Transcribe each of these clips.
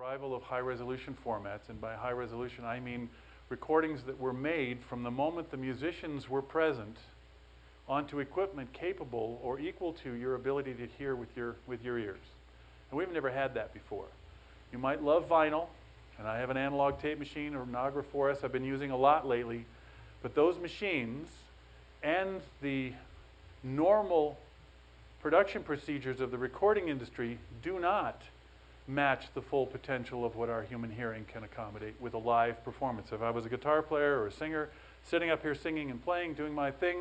arrival of high-resolution formats, and by high-resolution I mean recordings that were made from the moment the musicians were present onto equipment capable or equal to your ability to hear with your ears. And we've never had that before. You might love vinyl, and I have an analog tape machine, or Nagra 4S I've been using a lot lately, but those machines and the normal production procedures of the recording industry do not match the full potential of what our human hearing can accommodate with a live performance. If I was a guitar player or a singer, sitting up here singing and playing, doing my thing,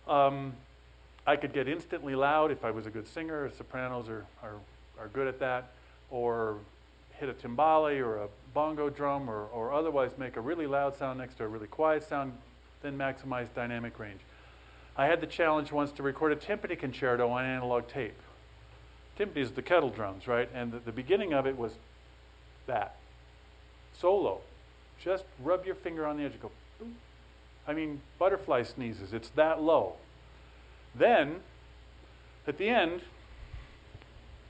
I could get instantly loud if I was a good singer. Sopranos are good at that, or hit a timbale or a bongo drum, or otherwise make a really loud sound next to a really quiet sound, then maximize dynamic range. I had the challenge once to record a timpani concerto on analog tape. Timpani is the kettle drums, right? And the beginning of it was that. Solo. Just rub your finger on the edge and go, boom. I mean, butterfly sneezes. It's that low. Then, at the end,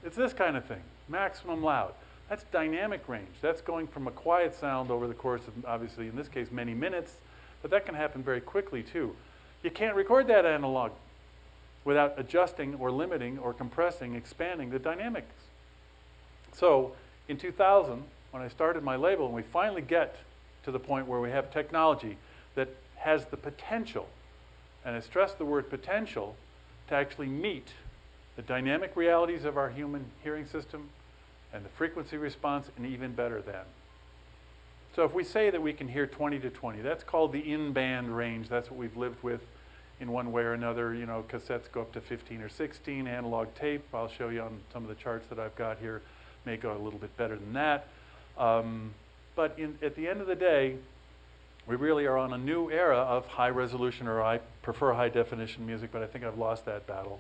it's this kind of thing. Maximum loud. That's dynamic range. That's going from a quiet sound over the course of, obviously, in this case, many minutes, but that can happen very quickly, too. You can't record that analog without adjusting or limiting or compressing, expanding the dynamics. So, in 2000, when I started my label, and we finally get to the point where we have technology that has the potential, and I stress the word potential, to actually meet the dynamic realities of our human hearing system and the frequency response, and even better than. So if we say that we can hear 20 to 20, that's called the in-band range. That's what we've lived with in one way or another. You know, cassettes go up to 15 or 16, analog tape, I'll show you on some of the charts that I've got here, may go a little bit better than that. But at the end of the day, we really are on a new era of high resolution, or I prefer high definition music, but I think I've lost that battle.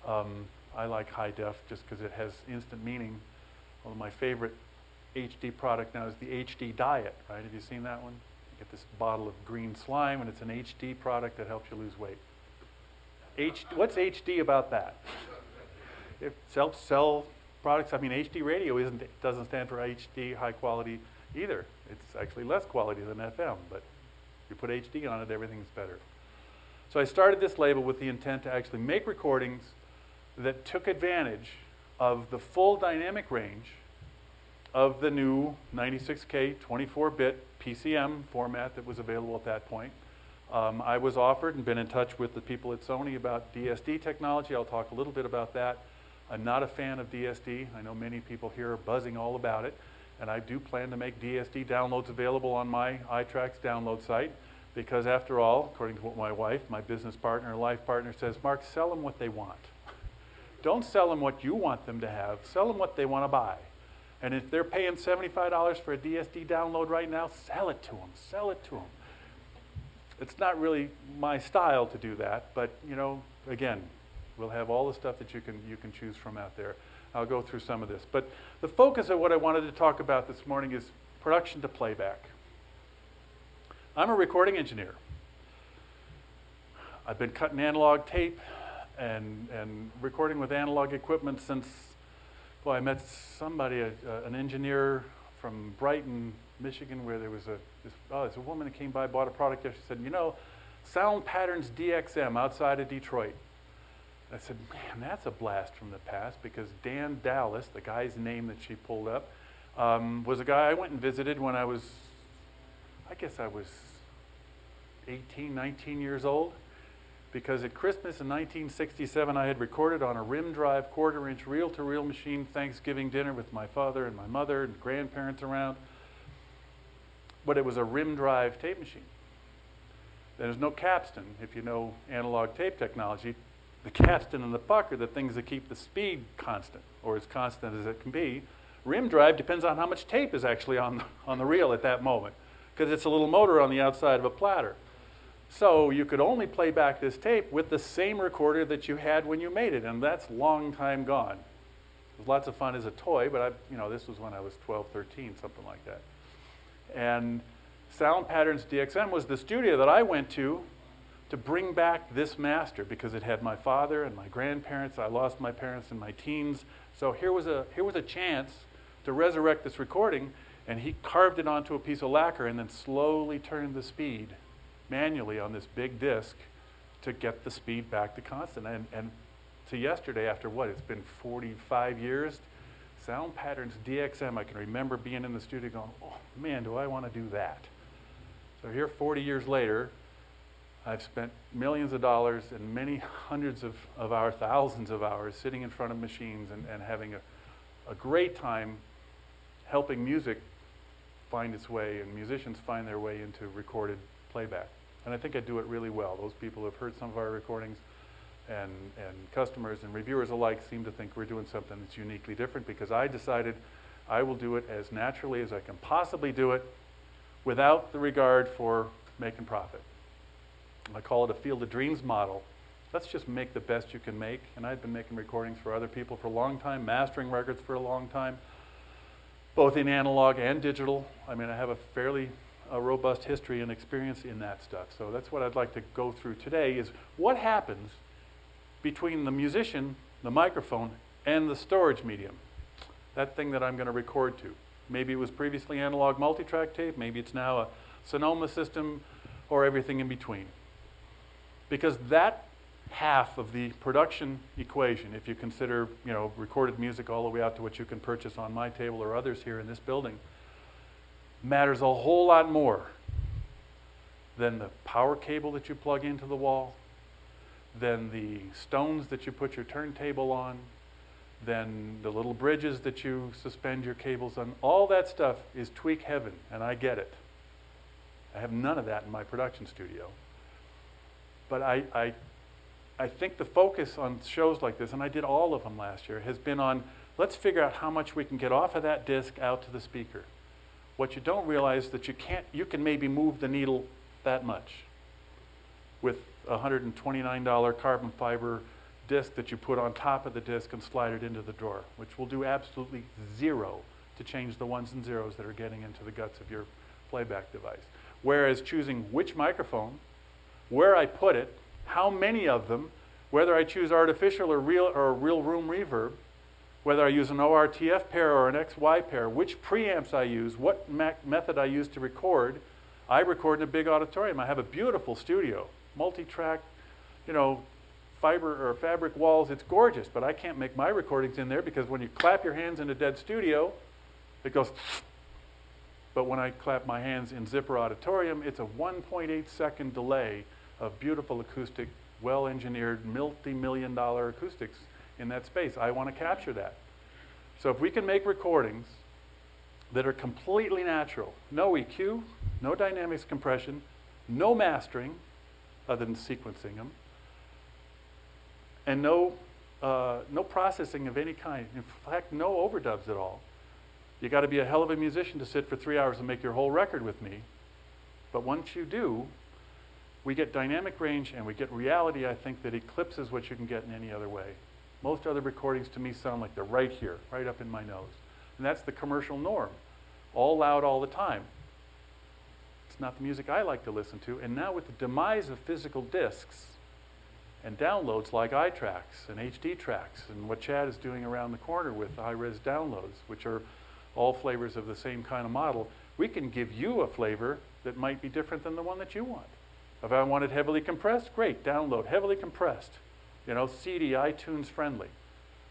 I like high def just because it has instant meaning. One of my favorite HD product now is the HD diet, right? Have you seen that one? You get this bottle of green slime, and it's an HD product that helps you lose weight. What's HD about that? It helps sell products. I mean, HD radio doesn't stand for HD, high quality either. It's actually less quality than FM, but if you put HD on it, everything's better. So I started this label with the intent to actually make recordings that took advantage of the full dynamic range of the new 96K 24-bit PCM format that was available at that point. I was offered and been in touch with the people at Sony about DSD technology. I'll talk a little bit about that. I'm not a fan of DSD. I know many people here are buzzing all about it, and I do plan to make DSD downloads available on my iTracks download site, because after all, according to what my wife, my business partner and life partner says, Mark, sell them what they want. Don't sell them what you want them to have. Sell them what they want to buy. And if they're paying $75 for a DSD download right now, sell it to them. Sell it to them. It's not really my style to do that, but you know, again, we'll have all the stuff that you can choose from out there. I'll go through some of this. But the focus of what I wanted to talk about this morning is production to playback. I'm a recording engineer. I've been cutting analog tape and recording with analog equipment since, well, I met somebody, an engineer from Brighton, Michigan, where there was there's a woman that came by, bought a product there. She said, you know, Sound Patterns DXM outside of Detroit. I said, man, that's a blast from the past, because Dan Dallas, the guy's name that she pulled up, was a guy I went and visited when I guess I was 18, 19 years old. Because at Christmas in 1967, I had recorded on a rim drive, quarter-inch reel-to-reel machine Thanksgiving dinner with my father and my mother and grandparents around. But it was a rim drive tape machine. There's no capstan, if you know analog tape technology. The capstan and the puck are the things that keep the speed constant, or as constant as it can be. Rim drive depends on how much tape is actually on the reel at that moment, because it's a little motor on the outside of a platter. So you could only play back this tape with the same recorder that you had when you made it, and that's long time gone. It was lots of fun as a toy, but this was when I was 12, 13, something like that. And Sound Patterns DXM was the studio that I went to bring back this master, because it had my father and my grandparents. I lost my parents in my teens, so here was a chance to resurrect this recording, and he carved it onto a piece of lacquer and then slowly turned the speed manually on this big disc to get the speed back to constant. And to yesterday, after what, it's been 45 years, Sound Patterns DXM, I can remember being in the studio going, oh man, do I want to do that. So here 40 years later, I've spent millions of dollars and many hundreds of hours, thousands of hours sitting in front of machines and having a great time helping music find its way and musicians find their way into recorded playback. And I think I do it really well. Those people who have heard some of our recordings and customers and reviewers alike seem to think we're doing something that's uniquely different, because I decided I will do it as naturally as I can possibly do it without the regard for making profit. I call it a field of dreams model. Let's just make the best you can make. And I've been making recordings for other people for a long time, mastering records for a long time, both in analog and digital. I mean, I have a fairly robust history and experience in that stuff. So that's what I'd like to go through today, is what happens between the musician, the microphone, and the storage medium. That thing that I'm going to record to. Maybe it was previously analog multitrack tape, maybe it's now a Sonoma system, or everything in between. Because that half of the production equation, if you consider, recorded music all the way out to what you can purchase on my table or others here in this building, matters a whole lot more than the power cable that you plug into the wall, than the stones that you put your turntable on, than the little bridges that you suspend your cables on. All that stuff is tweak heaven, and I get it. I have none of that in my production studio. But I think the focus on shows like this, and I did all of them last year, has been on, let's figure out how much we can get off of that disc out to the speaker. What you don't realize is that you can maybe move the needle that much with a $129 carbon fiber disc that you put on top of the disc and slide it into the drawer, which will do absolutely zero to change the ones and zeros that are getting into the guts of your playback device. Whereas choosing which microphone, where I put it, how many of them, whether I choose artificial or real room reverb, whether I use an ORTF pair or an XY pair, which preamps I use, what method I use to record. I record in a big auditorium. I have a beautiful studio, multi-track, fiber or fabric walls. It's gorgeous, but I can't make my recordings in there because when you clap your hands in a dead studio, it goes. But when I clap my hands in Zipper Auditorium, it's a 1.8 second delay of beautiful acoustic, well-engineered, multi-million-dollar acoustics in that space. I want to capture that. So if we can make recordings that are completely natural, no EQ, no dynamics compression, no mastering other than sequencing them, and no processing of any kind, in fact, no overdubs at all. You got to be a hell of a musician to sit for 3 hours and make your whole record with me. But once you do, we get dynamic range and we get reality, I think, that eclipses what you can get in any other way. Most other recordings to me sound like they're right here, right up in my nose. And that's the commercial norm. All loud all the time. It's not the music I like to listen to. And now with the demise of physical discs and downloads like iTracks and HD tracks and what Chad is doing around the corner with high-res downloads, which are all flavors of the same kind of model, we can give you a flavor that might be different than the one that you want. If I wanted heavily compressed, great, download, heavily compressed. CD, iTunes friendly,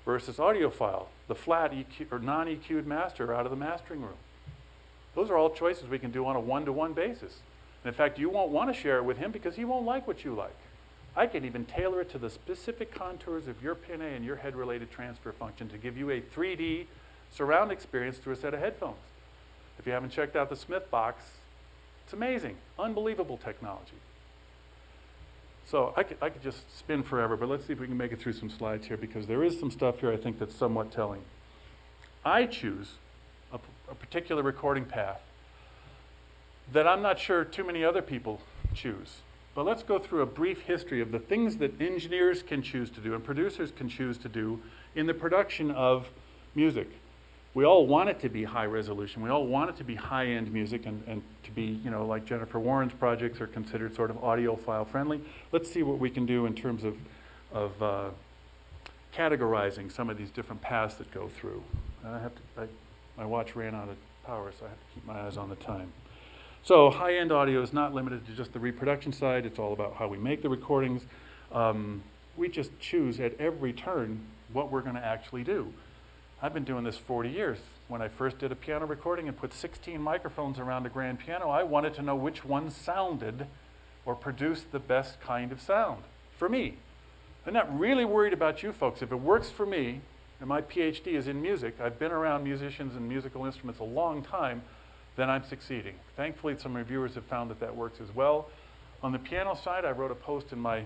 versus audiophile, the flat EQ or non-EQ'd master out of the mastering room. Those are all choices we can do on a one-to-one basis. And in fact, you won't want to share it with him because he won't like what you like. I can even tailor it to the specific contours of your pin A and your head-related transfer function to give you a 3D surround experience through a set of headphones. If you haven't checked out the Smith box, it's amazing, unbelievable technology. So I could just spin forever, but let's see if we can make it through some slides here, because there is some stuff here I think that's somewhat telling. I choose a particular recording path that I'm not sure too many other people choose. But let's go through a brief history of the things that engineers can choose to do and producers can choose to do in the production of music. We all want it to be high resolution. We all want it to be high-end music and to be, like Jennifer Warren's projects are considered sort of audiophile friendly. Let's see what we can do in terms of categorizing some of these different paths that go through. I my watch ran out of power, so I have to keep my eyes on the time. So high-end audio is not limited to just the reproduction side. It's all about how we make the recordings. We just choose at every turn what we're going to actually do. I've been doing this 40 years. When I first did a piano recording and put 16 microphones around a grand piano, I wanted to know which one sounded or produced the best kind of sound for me. I'm not really worried about you folks. If it works for me, and my Ph.D. is in music, I've been around musicians and musical instruments a long time, then I'm succeeding. Thankfully, some reviewers have found that that works as well. On the piano side, I wrote a post in my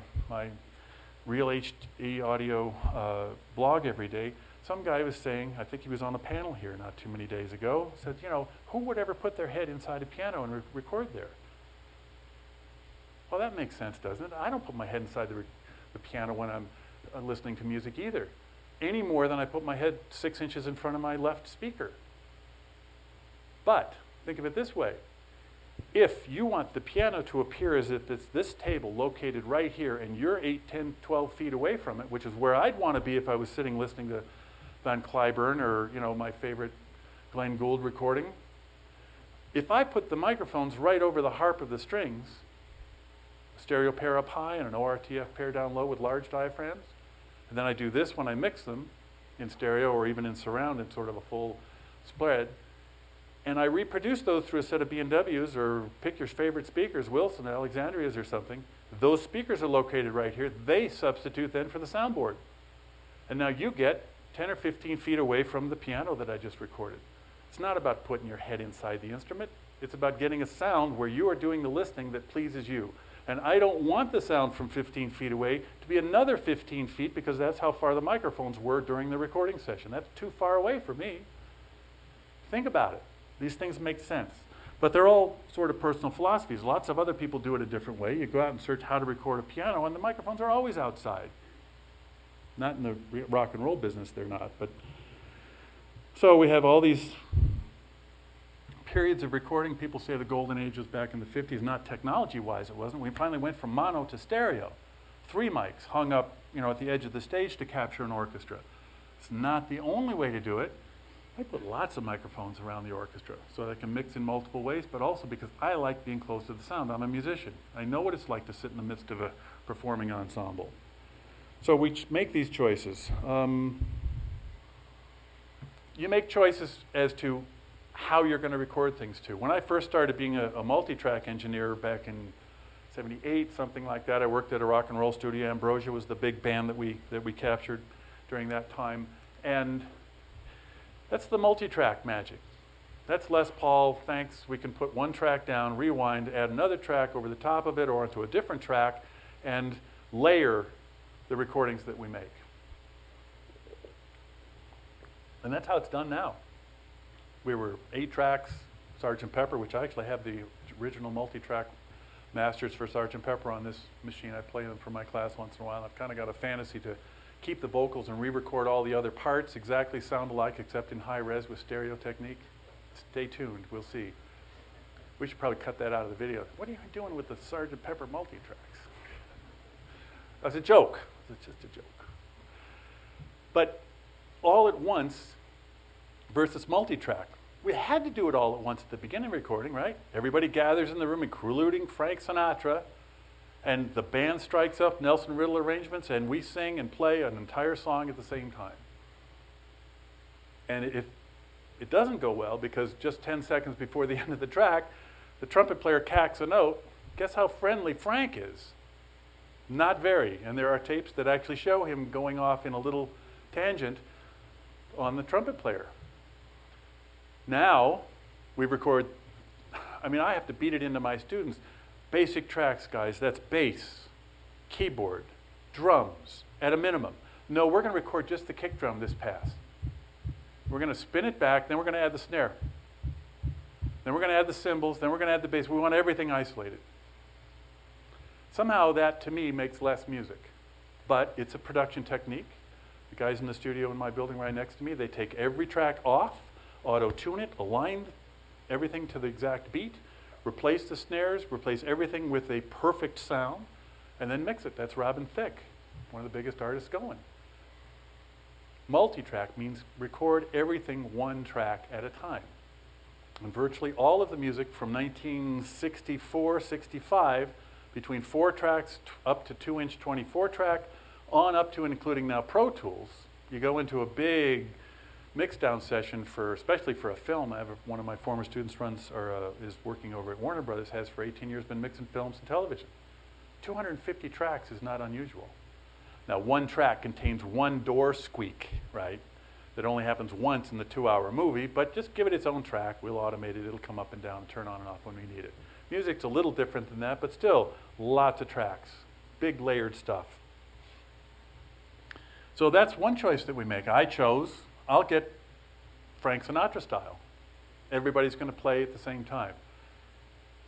Real HD audio blog every day. Some guy was saying, I think he was on a panel here not too many days ago, said, you know, who would ever put their head inside a piano and record there? Well, that makes sense, doesn't it? I don't put my head inside the piano when I'm listening to music either, any more than I put my head 6 inches in front of my left speaker. But think of it this way. If you want the piano to appear as if it's this table located right here and you're 8, 10, 12 feet away from it, which is where I'd want to be if I was sitting listening to Van Cliburn or, you know, my favorite Glenn Gould recording. If I put the microphones right over the harp of the strings, a stereo pair up high and an ORTF pair down low with large diaphragms, and then I do this when I mix them in stereo or even in surround in sort of a full spread, and I reproduce those through a set of B&Ws or pick your favorite speakers, Wilson, Alexandrias or something. Those speakers are located right here. They substitute then for the soundboard. And now you get 10 or 15 feet away from the piano that I just recorded. It's not about putting your head inside the instrument. It's about getting a sound where you are doing the listening that pleases you. And I don't want the sound from 15 feet away to be another 15 feet because that's how far the microphones were during the recording session. That's too far away for me. Think about it. These things make sense. But they're all sort of personal philosophies. Lots of other people do it a different way. You go out and search how to record a piano, and the microphones are always outside. Not in the rock and roll business, they're not. But so we have all these periods of recording. People say the golden age was back in the 50s. Not technology-wise, it wasn't. We finally went from mono to stereo. 3 mics hung up, you know, at the edge of the stage to capture an orchestra. It's not the only way to do it. I put lots of microphones around the orchestra so that I can mix in multiple ways, but also because I like being close to the sound. I'm a musician. I know what it's like to sit in the midst of a performing ensemble. So we make these choices. You make choices as to how you're going to record things to. When I first started being a multitrack engineer back in 78, something like that, I worked at a rock and roll studio. Ambrosia was the big band that we captured during that time. And that's the multi-track magic. That's Les Paul, thanks. We can put one track down, rewind, add another track over the top of it or onto a different track, and layer the recordings that we make. And that's how it's done now. We were 8 tracks, Sgt. Pepper, which I actually have the original multi-track masters for Sgt. Pepper on this machine. I play them for my class once in a while. I've kind of got a fantasy to keep the vocals and re-record all the other parts exactly sound alike except in high res with stereo technique. Stay tuned, we'll see. We should probably cut that out of the video. What are you doing with the Sgt. Pepper multi-tracks? That's a joke. It's just a joke. But all at once versus multi-track. We had to do it all at once at the beginning recording, right? Everybody gathers in the room, including Frank Sinatra, and the band strikes up Nelson Riddle arrangements, and we sing and play an entire song at the same time. And if it doesn't go well, because just 10 seconds before the end of the track, the trumpet player cacks a note, guess how friendly Frank is? Not very. And there are tapes that actually show him going off in a little tangent on the trumpet player. Now, we record, I mean, I have to beat it into my students. Basic tracks, guys, that's bass, keyboard, drums, at a minimum. No, we're going to record just the kick drum this pass. We're going to spin it back, then we're going to add the snare. Then we're going to add the cymbals, then we're going to add the bass. We want everything isolated. Somehow that, to me, makes less music. But it's a production technique. The guys in the studio in my building right next to me, they take every track off, auto-tune it, align everything to the exact beat, replace the snares, replace everything with a perfect sound, and then mix it. That's Robin Thicke, one of the biggest artists going. Multitrack means record everything one track at a time. And virtually all of the music from 1964, 65, between 4 tracks up to 2-inch 24 track, on up to and including now Pro Tools, you go into a big mix down session for, especially for a film. One of my former students is working over at Warner Brothers, has for 18 years been mixing films and television. 250 tracks is not unusual. Now, one track contains one door squeak, right? That only happens once in the 2-hour movie, but just give it its own track. We'll automate it. It'll come up and down, turn on and off when we need it. Music's a little different than that, but still, lots of tracks. Big layered stuff. So that's one choice that we make. I'll get Frank Sinatra style. Everybody's going to play at the same time.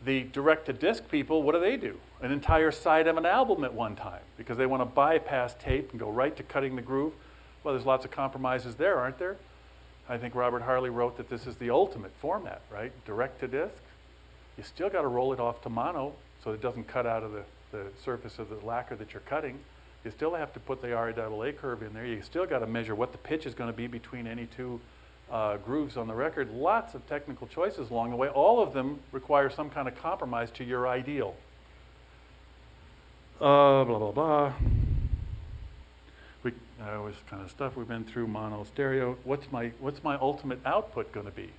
The direct-to-disc people, what do? An entire side of an album at one time, because they want to bypass tape and go right to cutting the groove. Well, there's lots of compromises there, aren't there? I think Robert Harley wrote that this is the ultimate format, right? Direct-to-disc. You still got to roll it off to mono so it doesn't cut out of the surface of the lacquer that you're cutting. You still have to put the RAAA curve in there. You still got to measure what the pitch is going to be between any two grooves on the record. Lots of technical choices along the way. All of them require some kind of compromise to your ideal. Blah, blah, blah. This kind of stuff we've been through, mono, stereo. What's my ultimate output going to be?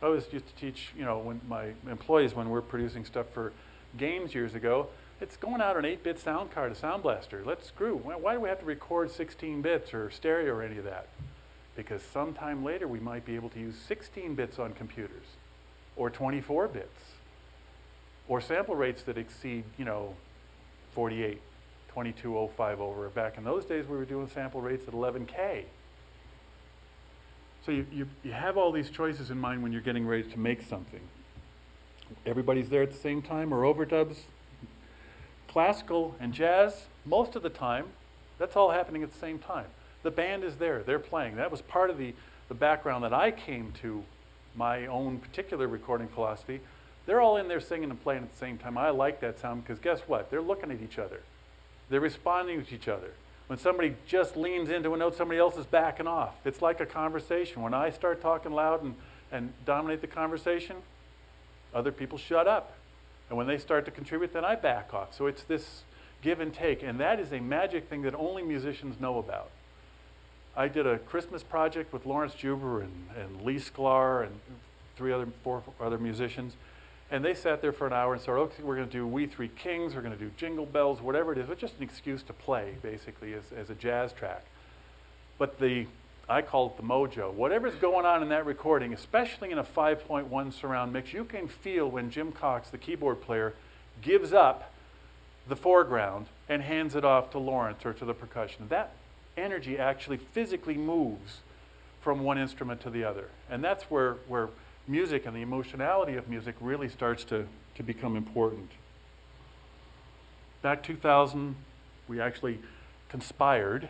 I always used to teach, when my employees, when we're producing stuff for games years ago, it's going out an 8-bit sound card, a Sound Blaster. Let's screw. Why do we have to record 16 bits or stereo or any of that? Because sometime later we might be able to use 16 bits on computers, or 24 bits, or sample rates that exceed, 48, 22050 over. Back in those days we were doing sample rates at 11K. So you have all these choices in mind when you're getting ready to make something. Everybody's there at the same time, or overdubs. Classical and jazz, most of the time, that's all happening at the same time. The band is there, they're playing. That was part of the background that I came to my own particular recording philosophy. They're all in there singing and playing at the same time. I like that sound because guess what? They're looking at each other. They're responding to each other. When somebody just leans into a note, somebody else is backing off. It's like a conversation. When I start talking loud and dominate the conversation, other people shut up. And when they start to contribute, then I back off. So it's this give and take. And that is a magic thing that only musicians know about. I did a Christmas project with Lawrence Juber and Lee Sklar and 4 other musicians. And they sat there for an hour and said, okay, we're going to do We Three Kings, we're going to do Jingle Bells, whatever it is. It's just an excuse to play, basically, as a jazz track. But I call it the mojo. Whatever's going on in that recording, especially in a 5.1 surround mix, you can feel when Jim Cox, the keyboard player, gives up the foreground and hands it off to Lawrence or to the percussion. That energy actually physically moves from one instrument to the other. And that's where music and the emotionality of music really starts to become important. Back 2000, we actually conspired,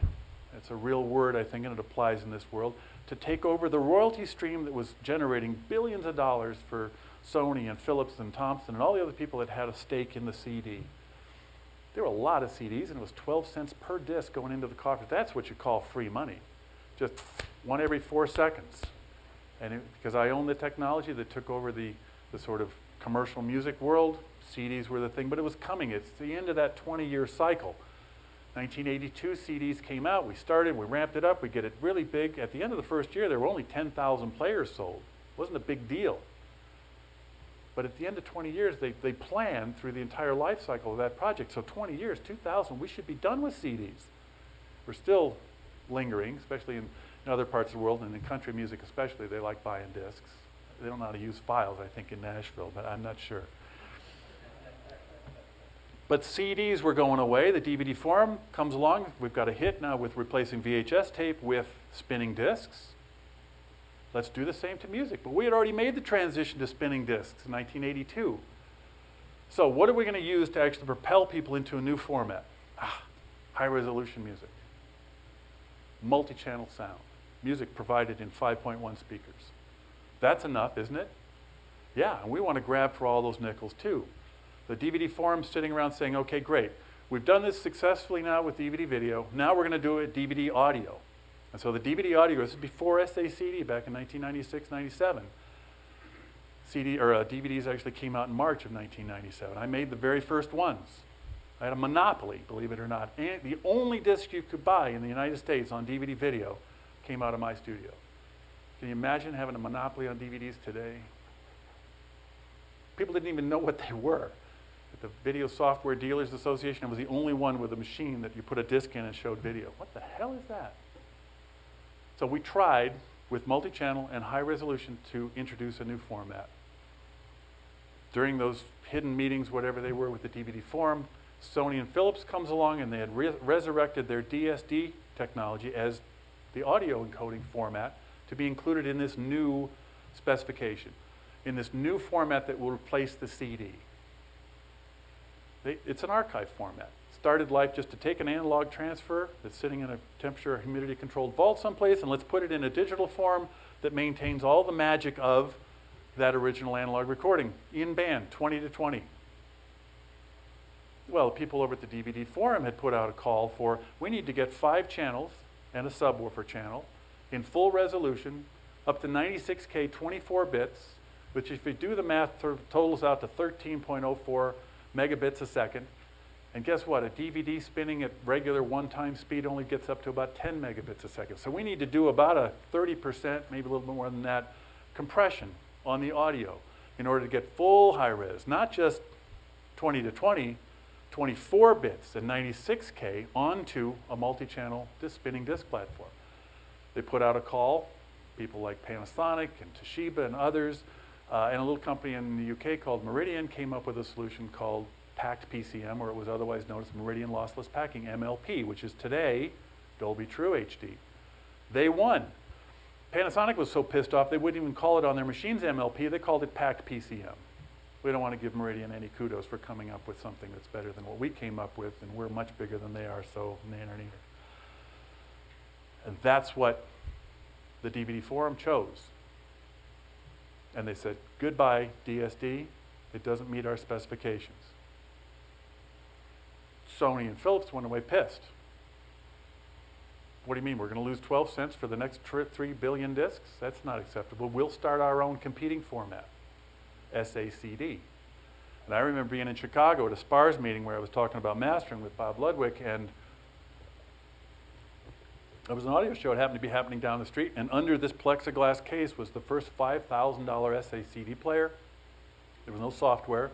it's a real word I think and it applies in this world, to take over the royalty stream that was generating billions of dollars for Sony and Philips and Thompson and all the other people that had a stake in the CD. There were a lot of CDs, and it was 12 cents per disc going into the coffers. That's what you call free money. Just one every 4 seconds. And because I owned the technology that took over the sort of commercial music world, CDs were the thing, but it was coming. It's the end of that 20-year cycle. 1982 CDs came out. We started, we ramped it up, we get it really big. At the end of the first year, there were only 10,000 players sold. It wasn't a big deal. But at the end of 20 years, they planned through the entire life cycle of that project. So 20 years, 2000, we should be done with CDs. We're still lingering, especially in other parts of the world, and in country music especially, they like buying discs. They don't know how to use files, I think, in Nashville, but I'm not sure. But CDs were going away. The DVD form comes along. We've got a hit now with replacing VHS tape with spinning discs. Let's do the same to music. But we had already made the transition to spinning discs in 1982. So what are we going to use to actually propel people into a new format? High-resolution music. Multi-channel sound. Music provided in 5.1 speakers. That's enough, isn't it? Yeah, and we want to grab for all those nickels too. The DVD forum's sitting around saying, okay, great. We've done this successfully now with DVD video. Now we're going to do it DVD audio. And so the DVD audio, this is before SACD back in 1996, 97. DVDs actually came out in March of 1997. I made the very first ones. I had a monopoly, believe it or not. And the only disc you could buy in the United States on DVD video came out of my studio. Can you imagine having a monopoly on DVDs today? People didn't even know what they were. At the Video Software Dealers Association, I was the only one with a machine that you put a disc in and showed video. What the hell is that? So we tried with multi-channel and high resolution to introduce a new format. During those hidden meetings, whatever they were with the DVD forum, Sony and Philips comes along and they had resurrected their DSD technology as the audio encoding format to be included in this new specification, in this new format that will replace the CD. It's an archive format. Started life just to take an analog transfer that's sitting in a temperature or humidity controlled vault someplace, and let's put it in a digital form that maintains all the magic of that original analog recording in band, 20 to 20. Well, people over at the DVD forum had put out a call for, we need to get 5 channels and a subwoofer channel in full resolution up to 96K 24 bits, which if you do the math totals out to 13.04 megabits a second. And guess what? A DVD spinning at regular one-time speed only gets up to about 10 megabits a second. So we need to do about a 30%, maybe a little bit more than that, compression on the audio in order to get full high res, not just 20 to 20, 24 bits and 96K onto a multi-channel spinning disc platform. They put out a call, people like Panasonic and Toshiba and others, and a little company in the UK called Meridian came up with a solution called packed PCM, or it was otherwise known as Meridian Lossless Packing, MLP, which is today Dolby True HD. They won. Panasonic was so pissed off they wouldn't even call it on their machines MLP, they called it packed PCM. We don't want to give Meridian any kudos for coming up with something that's better than what we came up with, and we're much bigger than they are, so nanner neither. And that's what the DVD forum chose. And they said, goodbye DSD, it doesn't meet our specifications. Sony and Philips went away pissed. What do you mean, we're going to lose 12 cents for the next 3 billion discs? That's not acceptable. We'll start our own competing format, SACD. And I remember being in Chicago at a SPARS meeting where I was talking about mastering with Bob Ludwig, and there was an audio show that happened to be happening down the street, and under this plexiglass case was the first $5,000 SACD player. There was no software.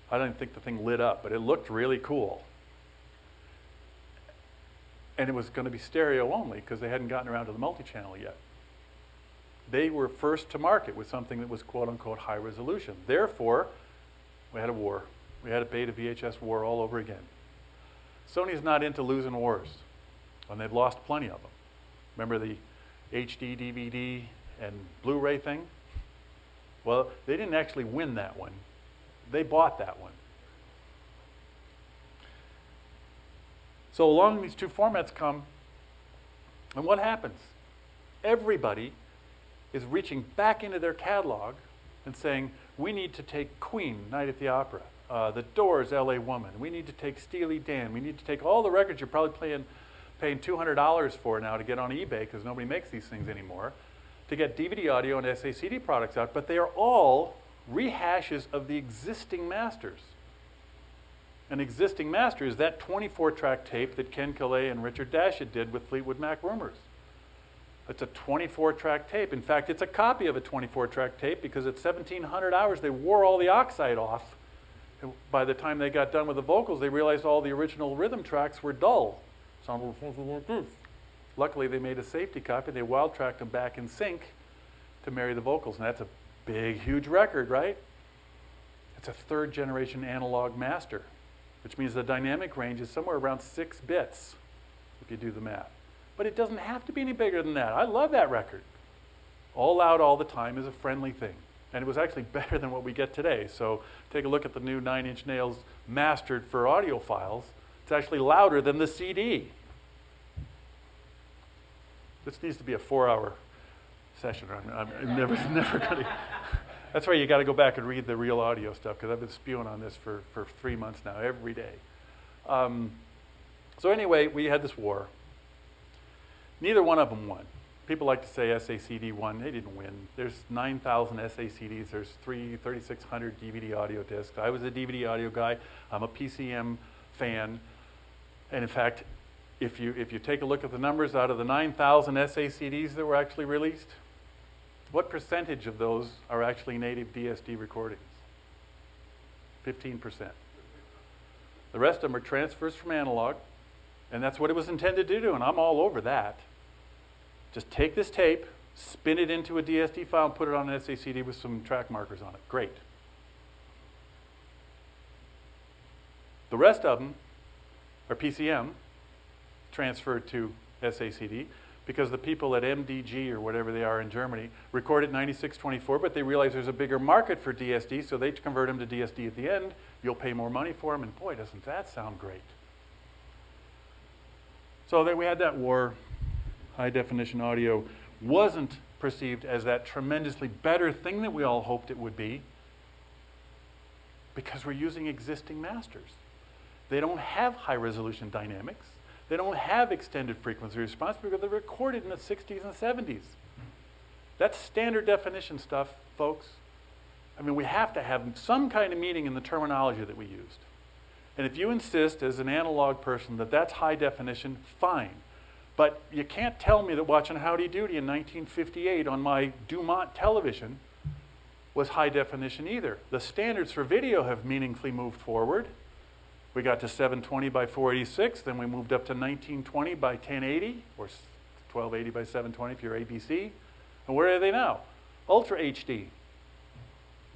I don't even think the thing lit up, but it looked really cool. And it was going to be stereo only because they hadn't gotten around to the multi-channel yet. They were first to market with something that was quote-unquote high resolution. Therefore, we had a war. We had a beta VHS war all over again. Sony's not into losing wars, and they've lost plenty of them. Remember the HD, DVD, and Blu-ray thing? Well, they didn't actually win that one. They bought that one. So along these two formats come, and what happens? Everybody is reaching back into their catalog and saying, we need to take Queen, Night at the Opera, The Doors, LA Woman. We need to take Steely Dan. We need to take all the records you're probably paying $200 for now to get on eBay because nobody makes these things anymore, to get DVD audio and SACD products out, but they are all rehashes of the existing masters. An existing master is that 24-track tape that Ken Calais and Richard Dashit did with Fleetwood Mac Rumors. It's a 24-track tape. In fact, it's a copy of a 24-track tape because at 1,700 hours, they wore all the oxide off. And by the time they got done with the vocals, they realized all the original rhythm tracks were dull. Sounded like this. Luckily, they made a safety copy. They wild-tracked them back in sync to marry the vocals. And that's a big, huge record, right? It's a third-generation analog master, which means the dynamic range is somewhere around 6 bits, if you do the math. But it doesn't have to be any bigger than that. I love that record. All Loud All the Time is a friendly thing. And it was actually better than what we get today. So take a look at the new 9 Inch Nails mastered for audio files. It's actually louder than the CD. This needs to be a 4-hour session. I'm never going to. That's why you got to go back and read the real audio stuff, because I've been spewing on this for 3 months now, every day. So anyway, we had this war. Neither one of them won. People like to say SACD won. They didn't win. There's 9,000 SACDs. There's 3,600 DVD audio discs. I was a DVD audio guy. I'm a PCM fan. And in fact, if you take a look at the numbers out of the 9,000 SACDs that were actually released, what percentage of those are actually native DSD recordings? 15%. The rest of them are transfers from analog, and that's what it was intended to do, and I'm all over that. Just take this tape, spin it into a DSD file, and put it on an SACD with some track markers on it. Great. The rest of them are PCM transferred to SACD because the people at MDG or whatever they are in Germany record at 9624, but they realize there's a bigger market for DSD, so they convert them to DSD at the end. You'll pay more money for them, and boy, doesn't that sound great. So that we had that war. High definition audio wasn't perceived as that tremendously better thing that we all hoped it would be because we're using existing masters. They don't have high resolution dynamics. They don't have extended frequency response because they're recorded in the 60s and 70s. That's standard definition stuff, folks. I mean, we have to have some kind of meaning in the terminology that we used. And if you insist as an analog person that that's high definition, fine. But you can't tell me that watching Howdy Doody in 1958 on my Dumont television was high definition either. The standards for video have meaningfully moved forward. We got to 720 by 486, then we moved up to 1920 by 1080, or 1280 by 720 if you're ABC. And where are they now? Ultra HD.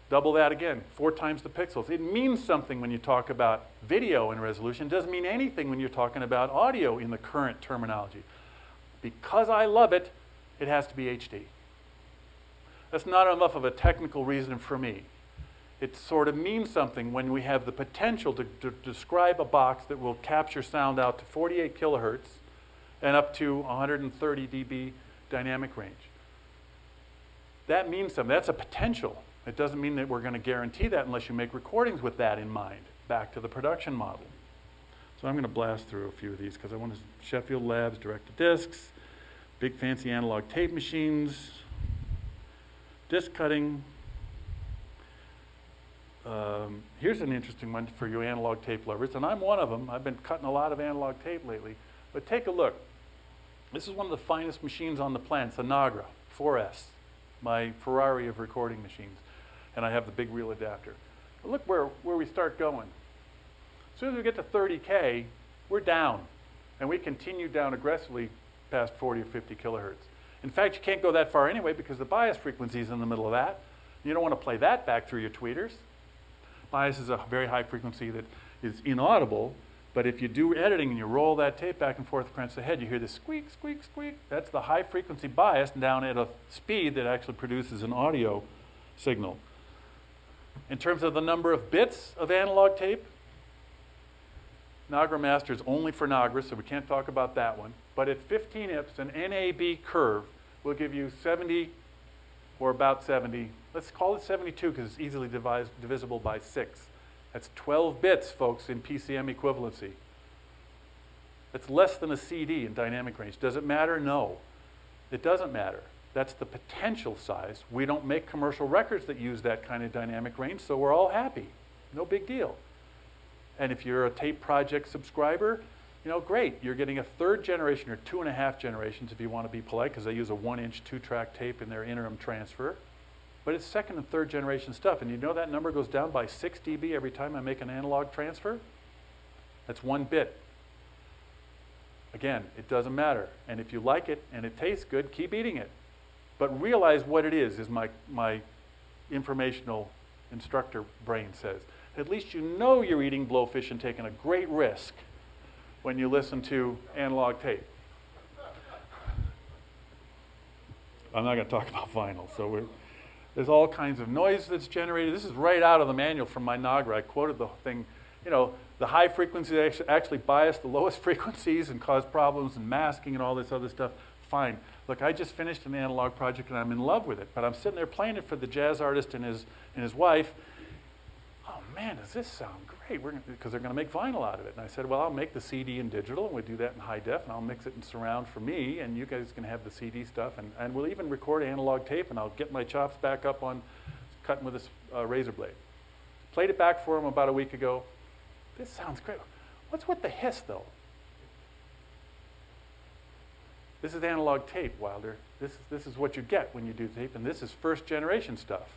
Double that again, 4 times the pixels. It means something when you talk about video in resolution. It doesn't mean anything when you're talking about audio in the current terminology. Because I love it, it has to be HD. That's not enough of a technical reason for me. It sort of means something when we have the potential to describe a box that will capture sound out to 48 kilohertz and up to 130 dB dynamic range. That means something. That's a potential. It doesn't mean that we're going to guarantee that unless you make recordings with that in mind, back to the production model. So I'm going to blast through a few of these because I want to Sheffield Labs, direct-to-discs, big fancy analog tape machines, disc cutting. Here's an interesting one for you analog tape lovers, and I'm one of them. I've been cutting a lot of analog tape lately. But take a look. This is one of the finest machines on the planet. It's a Nagra 4S, my Ferrari of recording machines. And I have the big reel adapter. But look where we start going. As soon as we get to 30K, we're down. And we continue down aggressively past 40 or 50 kilohertz. In fact, you can't go that far anyway because the bias frequency is in the middle of that. You don't want to play that back through your tweeters. Bias is a very high frequency that is inaudible, but if you do editing and you roll that tape back and forth across the head, you hear this squeak, squeak, squeak. That's the high frequency bias down at a speed that actually produces an audio signal. In terms of the number of bits of analog tape, Nagra Master is only for Nagra, so we can't talk about that one. But at 15 IPS, an NAB curve will give you 70 or about 70. Let's call it 72 because it's easily divisible by 6. That's 12 bits, folks, in PCM equivalency. That's less than a CD in dynamic range. Does it matter? No. It doesn't matter. That's the potential size. We don't make commercial records that use that kind of dynamic range, so we're all happy. No big deal. And if you're a Tape Project subscriber, you know, great. You're getting a 3rd generation or 2.5 generations if you want to be polite, because they use a 1-inch 2-track tape in their interim transfer. But it's 2nd and 3rd generation stuff. And you know that number goes down by 6 dB every time I make an analog transfer? That's 1 bit. Again, it doesn't matter. And if you like it and it tastes good, keep eating it. But realize what it is my informational instructor brain says. At least you know you're eating blowfish and taking a great risk when you listen to analog tape. I'm not going to talk about vinyl. So there's all kinds of noise that's generated. This is right out of the manual from my Nagra. I quoted the thing, you know, the high frequencies actually bias the lowest frequencies and cause problems and masking and all this other stuff. Fine. Look, I just finished an analog project and I'm in love with it, but I'm sitting there playing it for the jazz artist and his wife. Oh man, does this sound great? great, because they're going to make vinyl out of it. And I said, well, I'll make the CD in digital, and we'll do that in high def, and I'll mix it in surround for me, and you guys can have the CD stuff, and we'll even record analog tape, and I'll get my chops back up on cutting with this razor blade. Played it back for him about a week ago. This sounds great. What's with the hiss, though? This is analog tape, Wilder. This is what you get when you do tape, and this is first generation stuff.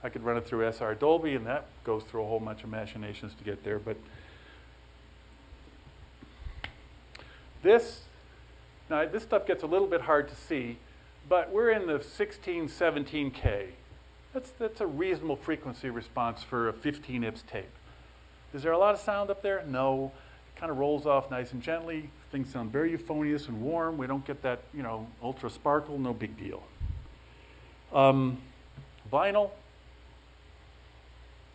I could run it through SR Dolby, and that goes through a whole bunch of machinations to get there. But now this stuff gets a little bit hard to see, but we're in the 16, 17K. That's a reasonable frequency response for a 15 IPS tape. Is there a lot of sound up there? No. It kind of rolls off nice and gently. Things sound very euphonious and warm. We don't get that, ultra sparkle. No big deal. Vinyl.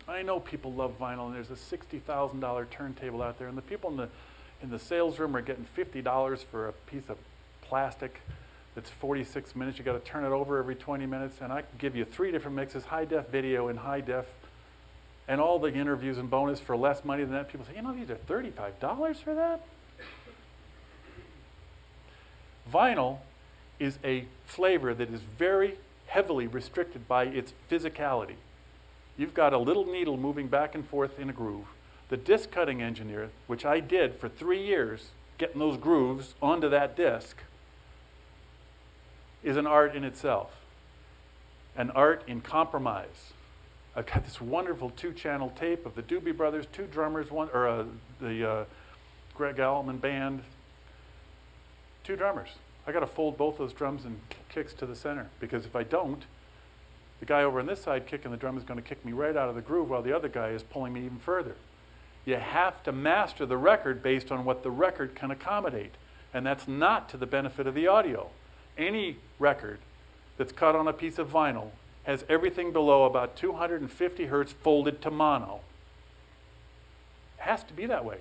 I know people love vinyl, and there's a $60,000 turntable out there, and the people in the sales room are getting $50 for a piece of plastic that's 46 minutes. You got to turn it over every 20 minutes, and I can give you 3 different mixes: high def video in high def, and all the interviews and bonus for less money than that. People say, these are $35 for that? Vinyl is a flavor that is very heavily restricted by its physicality. You've got a little needle moving back and forth in a groove. The disc cutting engineer, which I did for 3 years, getting those grooves onto that disc, is an art in itself. An art in compromise. I've got this wonderful 2-channel tape of the Doobie Brothers, 2 drummers, the Greg Allman Band, 2 drummers. I got to fold both those drums and kicks to the center, because if I don't, the guy over on this side kicking the drum is going to kick me right out of the groove while the other guy is pulling me even further. You have to master the record based on what the record can accommodate, and that's not to the benefit of the audio. Any record that's cut on a piece of vinyl has everything below about 250 hertz folded to mono. It has to be that way.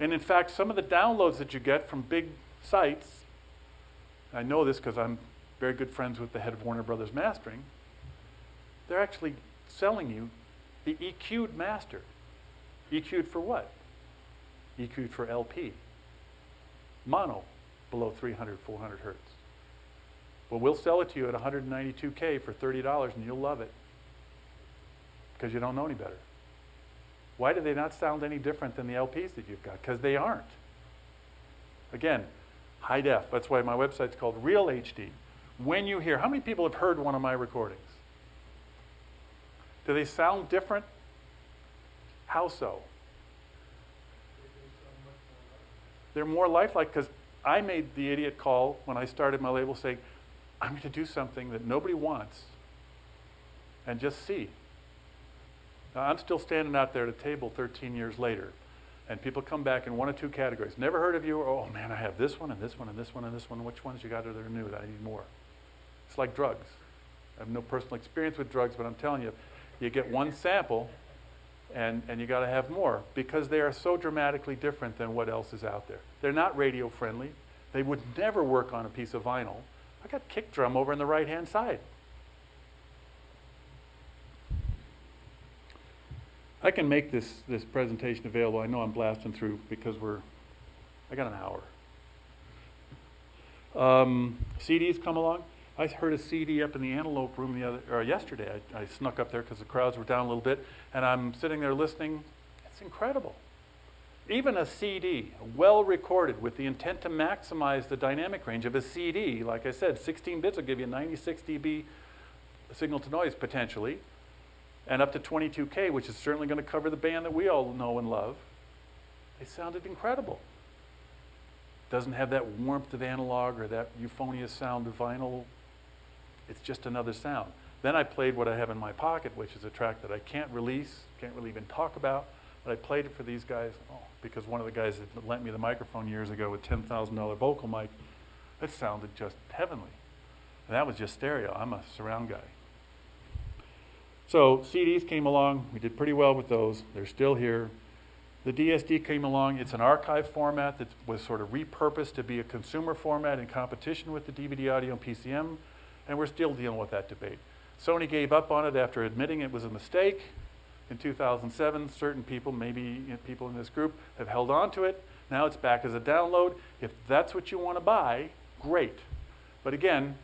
And in fact, some of the downloads that you get from big sites, I know this because I'm very good friends with the head of Warner Brothers Mastering, they're actually selling you the EQ'd master. EQ'd for what? EQ'd for LP. Mono, below 300, 400 hertz. Well, we'll sell it to you at 192K for $30, and you'll love it, because you don't know any better. Why do they not sound any different than the LPs that you've got? Because they aren't. Again, high def. That's why my website's called Real HD. When you hear, how many people have heard one of my recordings? Do they sound different? How so? They're more lifelike, because I made the idiot call when I started my label saying, I'm going to do something that nobody wants and just see. Now, I'm still standing out there at a table 13 years later, and people come back in 1 or 2 categories. Never heard of you, or, oh man, I have this one and this one and this one and this one. Which ones you got that are new that I need more? It's like drugs. I have no personal experience with drugs, but I'm telling you, you get one sample and you got to have more, because they are so dramatically different than what else is out there. They're not radio friendly. They would never work on a piece of vinyl. I got kick drum over on the right-hand side. I can make this presentation available. I know I'm blasting through because I got an hour. CDs come along. I heard a CD up in the Antelope room yesterday. I snuck up there because the crowds were down a little bit, and I'm sitting there listening. It's incredible. Even a CD, well recorded with the intent to maximize the dynamic range of a CD, like I said, 16 bits will give you 96 dB signal to noise potentially, and up to 22K, which is certainly going to cover the band that we all know and love. They sounded incredible. Doesn't have that warmth of analog or that euphonious sound of vinyl. It's just another sound. Then I played what I have in my pocket, which is a track that I can't release, can't really even talk about, but I played it for these guys because one of the guys that lent me the microphone years ago with $10,000 vocal mic, it sounded just heavenly. And that was just stereo. I'm a surround guy. So CDs came along. We did pretty well with those. They're still here. The DSD came along. It's an archive format that was sort of repurposed to be a consumer format in competition with the DVD audio and PCM, and we're still dealing with that debate. Sony gave up on it after admitting it was a mistake. in 2007. Certain people, maybe people in this group, have held on to it. Now it's back as a download. If that's what you want to buy, great. But again,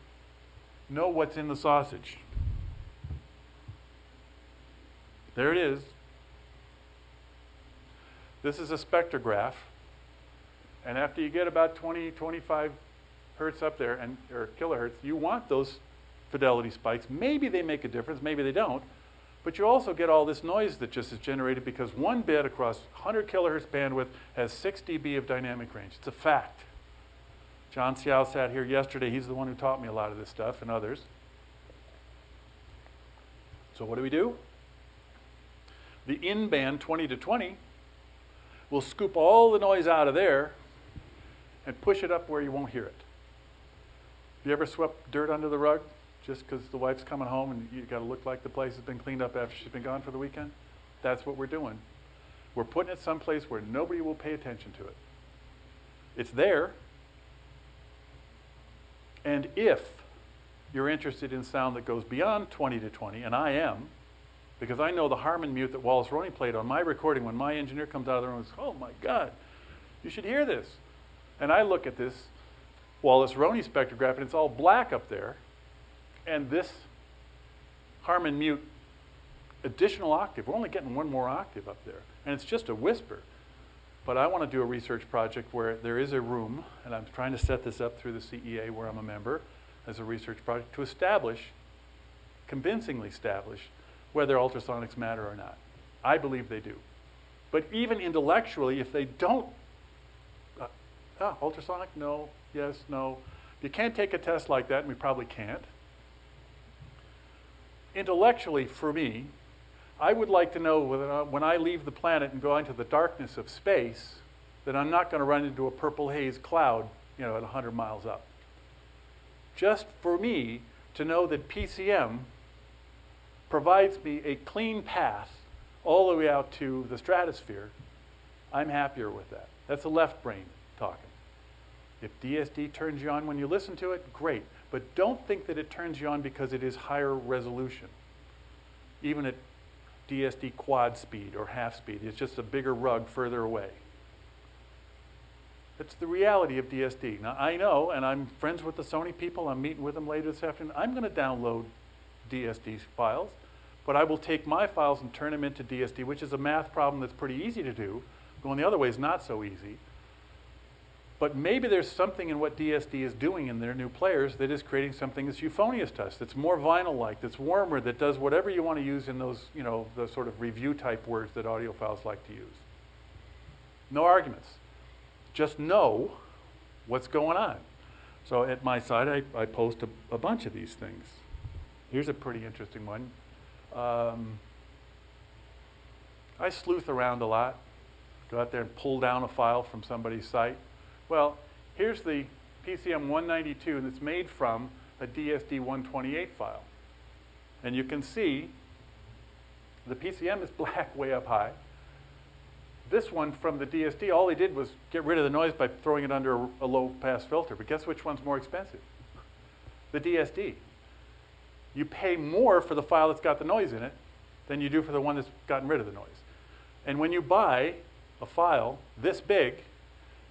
know what's in the sausage. There it is. This is a spectrograph. And after you get about 20, 25 hertz up there, or kilohertz, you want those fidelity spikes. Maybe they make a difference, maybe they don't. But you also get all this noise that just is generated because one bit across 100 kilohertz bandwidth has 6 dB of dynamic range. It's a fact. John Xiao sat here yesterday. He's the one who taught me a lot of this stuff, and others. So what do? The in-band 20 to 20 will scoop all the noise out of there and push it up where you won't hear it. Have you ever swept dirt under the rug just because the wife's coming home and you got to look like the place has been cleaned up after she's been gone for the weekend? That's what we're doing. We're putting it someplace where nobody will pay attention to it. It's there. And if you're interested in sound that goes beyond 20 to 20, and I am, because I know the Harman mute that Wallace Roney played on my recording when my engineer comes out of the room and says, oh my God, you should hear this. And I look at this Wallace Roney spectrograph and it's all black up there. And this Harman mute additional octave, we're only getting one more octave up there. And it's just a whisper. But I want to do a research project where there is a room, and I'm trying to set this up through the CEA where I'm a member as a research project to establish, convincingly establish, whether ultrasonics matter or not. I believe they do. But even intellectually, if they don't, ultrasonic, no, yes, no. You can't take a test like that, and we probably can't. Intellectually, for me, I would like to know whether when I leave the planet and go into the darkness of space, that I'm not going to run into a purple haze cloud, at 100 miles up. Just for me to know that PCM provides me a clean path all the way out to the stratosphere, I'm happier with that. That's the left brain talking. If DSD turns you on when you listen to it, great. But don't think that it turns you on because it is higher resolution. Even at DSD quad speed or half speed, it's just a bigger rug further away. That's the reality of DSD. Now I know, and I'm friends with the Sony people, I'm meeting with them later this afternoon, I'm going to download DSD files, but I will take my files and turn them into DSD, which is a math problem that's pretty easy to do. Going the other way is not so easy. But maybe there's something in what DSD is doing in their new players that is creating something that's euphonious to us, that's more vinyl-like, that's warmer, that does whatever you want to use in those, the sort of review-type words that audiophiles like to use. No arguments. Just know what's going on. So at my site, I post a bunch of these things. Here's a pretty interesting one. I sleuth around a lot, go out there and pull down a file from somebody's site. Well, here's the PCM 192 that's made from a DSD 128 file. And you can see the PCM is black way up high. This one from the DSD, all they did was get rid of the noise by throwing it under a low-pass filter. But guess which one's more expensive? The DSD. You pay more for the file that's got the noise in it than you do for the one that's gotten rid of the noise. And when you buy a file this big,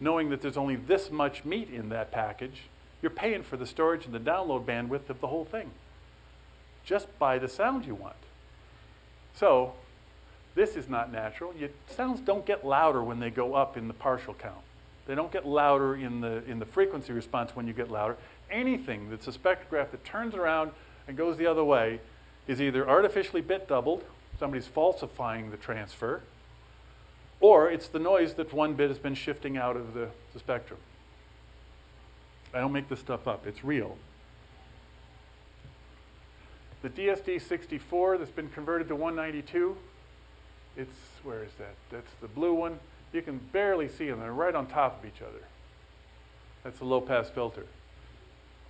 knowing that there's only this much meat in that package, you're paying for the storage and the download bandwidth of the whole thing. Just buy the sound you want. So, this is not natural. Sounds don't get louder when they go up in the partial count. They don't get louder in the frequency response when you get louder. Anything that's a spectrograph that turns around and goes the other way is either artificially bit doubled, somebody's falsifying the transfer, or it's the noise that one bit has been shifting out of the spectrum. I don't make this stuff up, it's real. The DSD64 that's been converted to 192, where is that? That's the blue one. You can barely see them, they're right on top of each other. That's the low pass filter.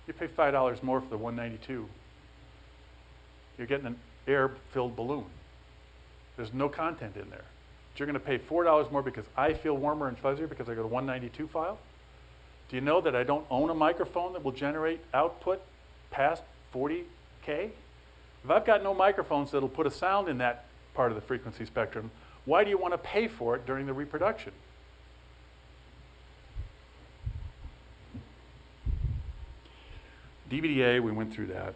You pay $5 more for the 192. You're getting an air-filled balloon. There's no content in there. You're going to pay $4 more because I feel warmer and fuzzier because I got a 192 file? Do you know that I don't own a microphone that will generate output past 40K? If I've got no microphones that'll put a sound in that part of the frequency spectrum. Why do you want to pay for it during the reproduction? DVDA, we went through that.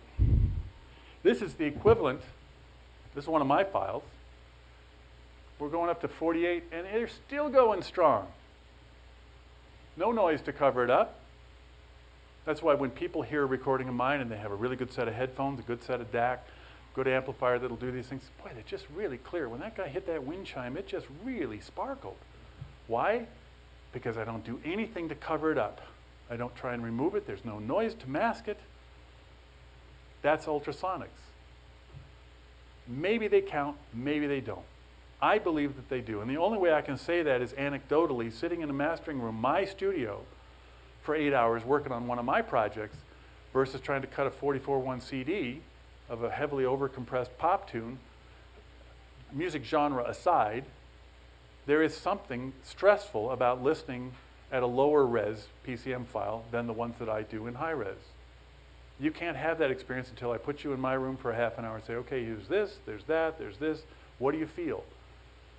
This is the equivalent. This is one of my files. We're going up to 48, and they're still going strong. No noise to cover it up. That's why when people hear a recording of mine and they have a really good set of headphones, a good set of DAC, good amplifier that'll do these things, boy, they're just really clear. When that guy hit that wind chime, it just really sparkled. Why? Because I don't do anything to cover it up. I don't try and remove it. There's no noise to mask it. That's ultrasonics. Maybe they count, maybe they don't. I believe that they do. And the only way I can say that is anecdotally, sitting in a mastering room, my studio, for 8 hours working on one of my projects versus trying to cut a 44.1 CD of a heavily overcompressed pop tune, music genre aside, there is something stressful about listening at a lower res PCM file than the ones that I do in high res. You can't have that experience until I put you in my room for a half an hour and say, okay, use this, there's that, there's this. What do you feel?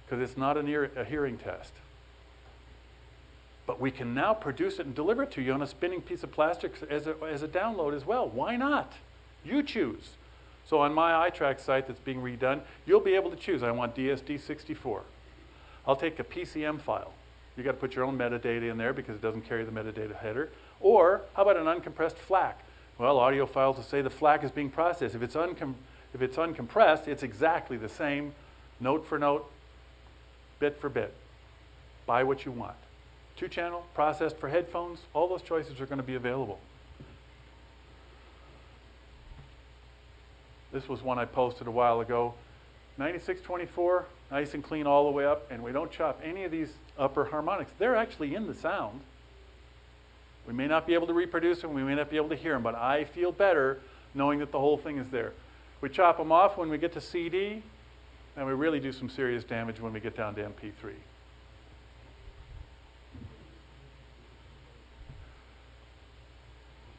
Because it's not a hearing test. But we can now produce it and deliver it to you on a spinning piece of plastic as a download as well. Why not? You choose. So on my iTrack site that's being redone, you'll be able to choose. I want DSD64. I'll take a PCM file. You got to put your own metadata in there because it doesn't carry the metadata header. Or how about an uncompressed FLAC? Well, audio files will say the FLAC is being processed. If it's uncompressed, it's exactly the same, note for note, bit for bit. Buy what you want. 2-channel, processed for headphones, all those choices are going to be available. This was one I posted a while ago. 9624, nice and clean all the way up, and we don't chop any of these upper harmonics. They're actually in the sound. We may not be able to reproduce them, we may not be able to hear them, but I feel better knowing that the whole thing is there. We chop them off when we get to CD, and we really do some serious damage when we get down to MP3.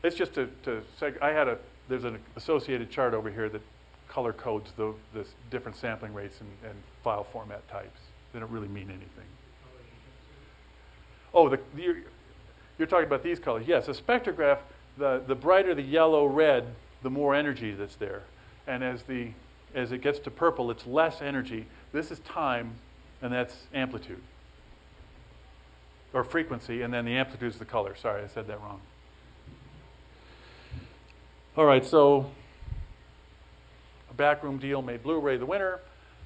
It's just there's an associated chart over here that color codes the different sampling rates and file format types. They don't really mean anything. Oh, you're talking about these colors. Yes, a spectrograph, the brighter the yellow, red, the more energy that's there. And as it gets to purple, it's less energy. This is time, and that's amplitude. Or frequency, and then the amplitude is the color. Sorry, I said that wrong. All right, so a backroom deal made Blu-ray the winner.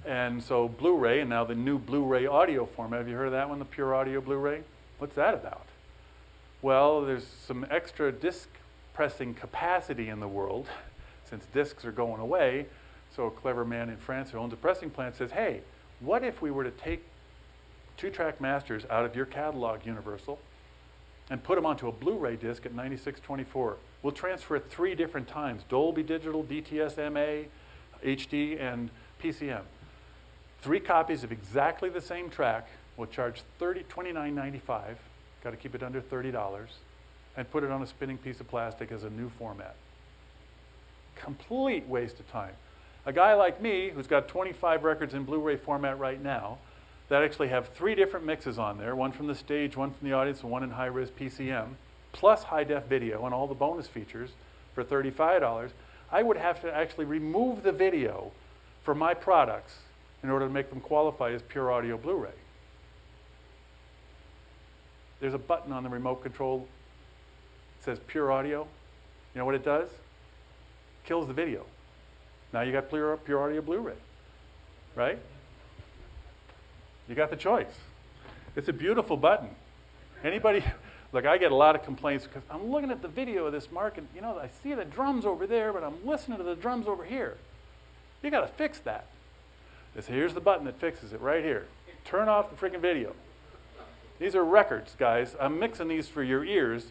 And so Blu-ray, and now the new Blu-ray audio format. Have you heard of that one, the pure audio Blu-ray? What's that about? Well, there's some extra disc pressing capacity in the world since discs are going away. So a clever man in France who owns a pressing plant says, hey, what if we were to take 2-track masters out of your catalog, Universal, and put them onto a Blu-ray disc at 9624? We'll transfer it 3 different times, Dolby Digital, DTS-MA, HD, and PCM. 3 copies of exactly the same track. We'll charge $29.95, got to keep it under $30, and put it on a spinning piece of plastic as a new format. Complete waste of time. A guy like me, who's got 25 records in Blu-ray format right now, that actually have 3 different mixes on there, one from the stage, one from the audience, and one in high-res PCM, plus high-def video and all the bonus features for $35, I would have to actually remove the video for my products in order to make them qualify as pure audio Blu-ray. There's a button on the remote control that says pure audio. You know what it does? Kills the video. Now you got pure audio Blu-ray, right? You got the choice. It's a beautiful button. Anybody, look, I get a lot of complaints because I'm looking at the video of this mark and, you know, I see the drums over there, but I'm listening to the drums over here. You got to fix that. Here's the button that fixes it right here. Turn off the freaking video. These are records, guys. I'm mixing these for your ears.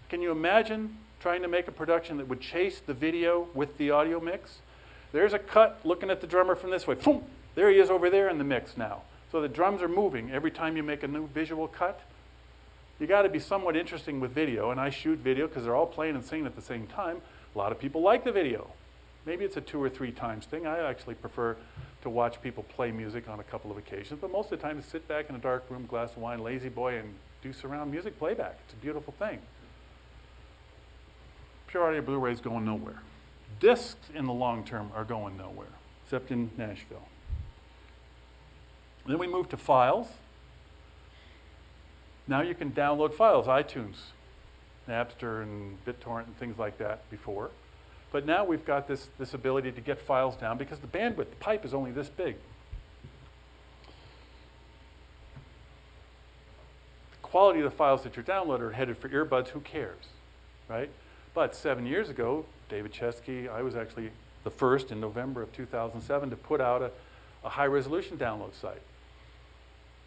Can you imagine trying to make a production that would chase the video with the audio mix? There's a cut looking at the drummer from this way. Boom! There he is over there in the mix now. So the drums are moving every time you make a new visual cut. You got to be somewhat interesting with video, and I shoot video because they're all playing and singing at the same time. A lot of people like the video. Maybe it's a 2 or 3 times thing. I actually prefer to watch people play music on a couple of occasions, but most of the time to sit back in a dark room, glass of wine, lazy boy, and do surround music playback. It's a beautiful thing. Pure audio Blu-ray is going nowhere. Discs in the long term are going nowhere, except in Nashville. Then we move to files. Now you can download files, iTunes, Napster and BitTorrent and things like that before. But now we've got this ability to get files down because the bandwidth, the pipe is only this big. The quality of the files that you're downloading are headed for earbuds, who cares, right? But 7 years ago, David Chesky, I was actually the first in November of 2007 to put out a high-resolution download site.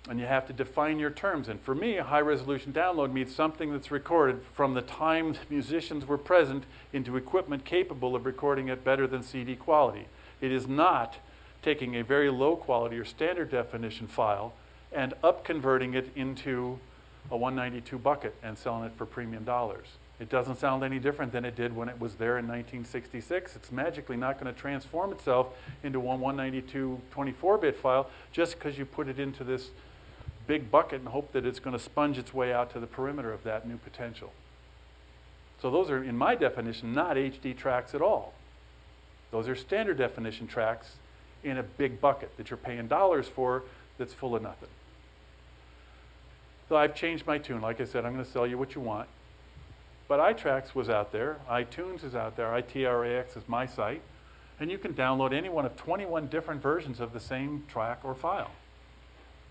And you have to define your terms. And for me, a high-resolution download means something that's recorded from the time the musicians were present into equipment capable of recording it better than CD quality. It is not taking a very low quality or standard definition file and up-converting it into a 192 bucket and selling it for premium dollars. It doesn't sound any different than it did when it was there in 1966. It's magically not going to transform itself into one 192 24-bit file just because you put it into this big bucket and hope that it's going to sponge its way out to the perimeter of that new potential. So those are, in my definition, not HD tracks at all. Those are standard definition tracks in a big bucket that you're paying dollars for that's full of nothing. So I've changed my tune. Like I said, I'm going to sell you what you want. But iTracks was out there, iTunes is out there, iTrax is my site, and you can download any one of 21 different versions of the same track or file.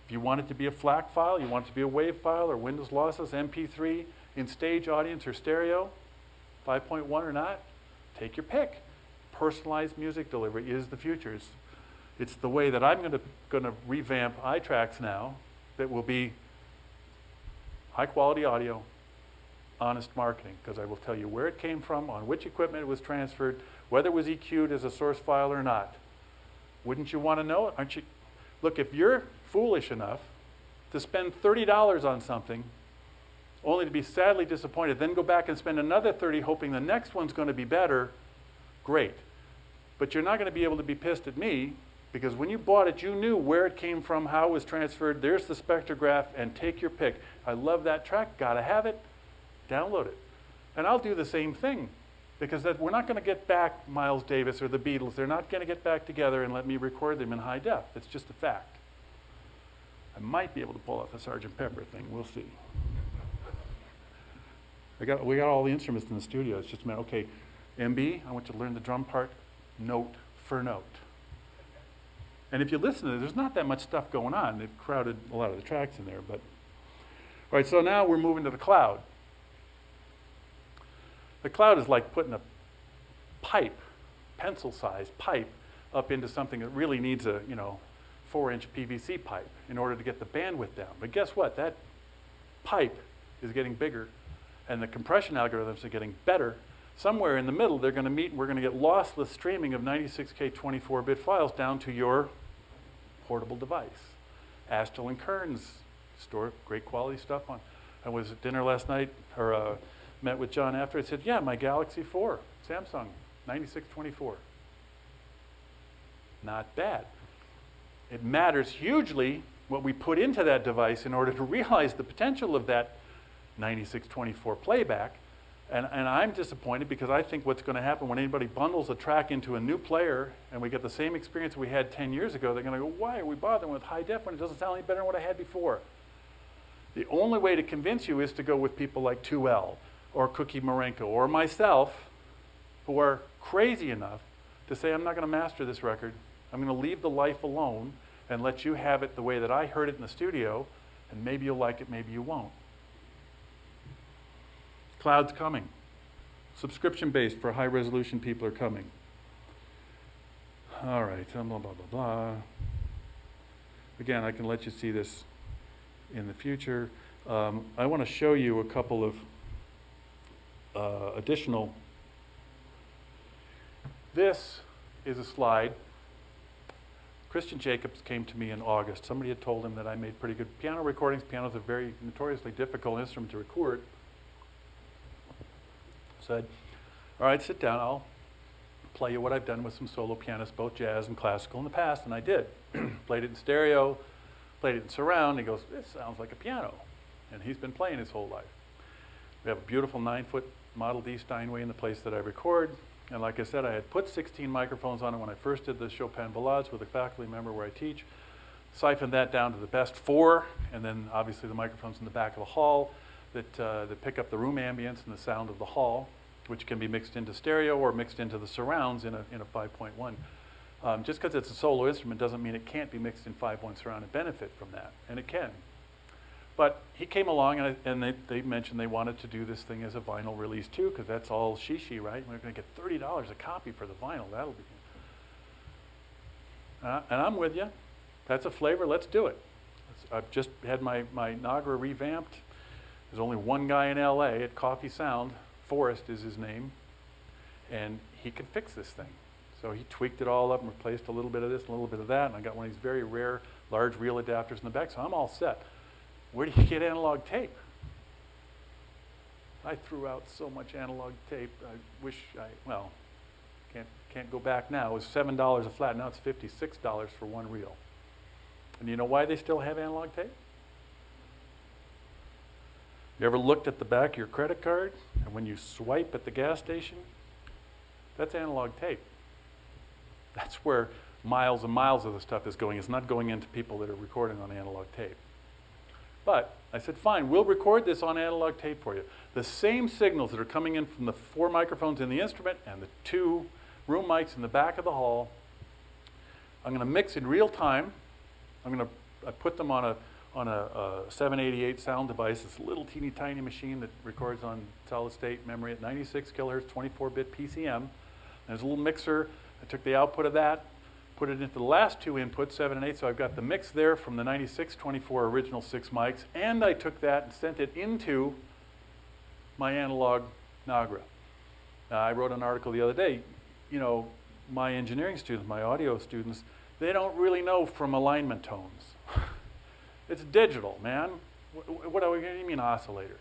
If you want it to be a FLAC file, you want it to be a WAV file or Windows lossless, MP3, in stage audience or stereo, 5.1 or not, take your pick. Personalized music delivery is the future. It's the way that I'm going to revamp iTracks now that will be high quality audio, honest marketing, because I will tell you where it came from, on which equipment it was transferred, whether it was EQ'd as a source file or not. Wouldn't you want to know it? Aren't you? Look, if you're foolish enough to spend $30 on something, only to be sadly disappointed, then go back and spend another $30 hoping the next one's going to be better, great. But you're not going to be able to be pissed at me, because when you bought it, you knew where it came from, how it was transferred, there's the spectrograph, and take your pick. I love that track, gotta have it. Download it. And I'll do the same thing, because we're not going to get back Miles Davis or the Beatles. They're not going to get back together and let me record them in high def. It's just a fact. I might be able to pull off the Sgt. Pepper thing. We'll see. We got all the instruments in the studio. It's just a matter, okay, MB, I want you to learn the drum part note for note. And if you listen to it, there's not that much stuff going on. They've crowded a lot of the tracks in there. But all right, so now we're moving to the cloud. The cloud is like putting a pipe, pencil-sized pipe, up into something that really needs a 4-inch PVC pipe in order to get the bandwidth down. But guess what? That pipe is getting bigger, and the compression algorithms are getting better. Somewhere in the middle, they're going to meet, and we're going to get lossless streaming of 96K 24-bit files down to your portable device. Astral and Kearns store great quality stuff on. I was at dinner last night, or met with John after. I said, yeah, my Galaxy 4, Samsung, 9624. Not bad. It matters hugely what we put into that device in order to realize the potential of that 9624 playback. And I'm disappointed, because I think what's going to happen when anybody bundles a track into a new player and we get the same experience we had 10 years ago, they're going to go, why are we bothering with high def when it doesn't sound any better than what I had before? The only way to convince you is to go with people like 2L or Cookie Marenko or myself, who are crazy enough to say, I'm not going to master this record. I'm going to leave the life alone and let you have it the way that I heard it in the studio, and maybe you'll like it, maybe you won't. Cloud's coming. Subscription-based for high-resolution people are coming. All right, blah, blah, blah, blah. Again, I can let you see this in the future. I want to show you a couple of additional. This is a slide. Christian Jacobs came to me in August. Somebody had told him that I made pretty good piano recordings. Piano's a very notoriously difficult instrument to record. Said, all right, sit down. play you what I've done with some solo pianists, both jazz and classical in the past, and I did. Played it in stereo, played it in surround. He goes, this sounds like a piano. And he's been playing his whole life. We have a beautiful 9-foot Model D Steinway in the place that I record. And like I said, I had put 16 microphones on it when I first did the Chopin Ballades with a faculty member where I teach. Siphoned that down to the best 4, and then obviously the microphones in the back of the hall that pick up the room ambience and the sound of the hall, which can be mixed into stereo or mixed into the surrounds in a 5.1. Just because it's a solo instrument doesn't mean it can't be mixed in 5.1 surround and benefit from that, and it can. But he came along and they mentioned they wanted to do this thing as a vinyl release too, because that's all she, right? We're going to get $30 a copy for the vinyl. That'll be. And I'm with you. That's a flavor. Let's do it. I've just had my Nagra revamped. There's only one guy in LA at Coffee Sound. Forrest is his name, and he can fix this thing. So he tweaked it all up and replaced a little bit of this, and a little bit of that, and I got one of these very rare large reel adapters in the back, so I'm all set. Where do you get analog tape? I threw out so much analog tape. I wish well, can't go back now. It was $7 a flat. Now it's $56 for one reel. And you know why they still have analog tape? You ever looked at the back of your credit card, and when you swipe at the gas station, that's analog tape. That's where miles and miles of the stuff is going. It's not going into people that are recording on analog tape. But I said, fine, we'll record this on analog tape for you. The same signals that are coming in from the 4 microphones in the instrument and the 2 room mics in the back of the hall, I'm going to mix in real time. I put them on a 788 sound device. It's a little teeny tiny machine that records on solid state memory at 96 kilohertz, 24-bit PCM. There's a little mixer. I took the output of that, put it into the last 2 inputs, 7 and 8, so I've got the mix there from the 96, 24 original 6 mics, and I took that and sent it into my analog Nagra. I wrote an article the other day. You know, my engineering students, my audio students, they don't really know from alignment tones. It's digital, man. What do you mean oscillator?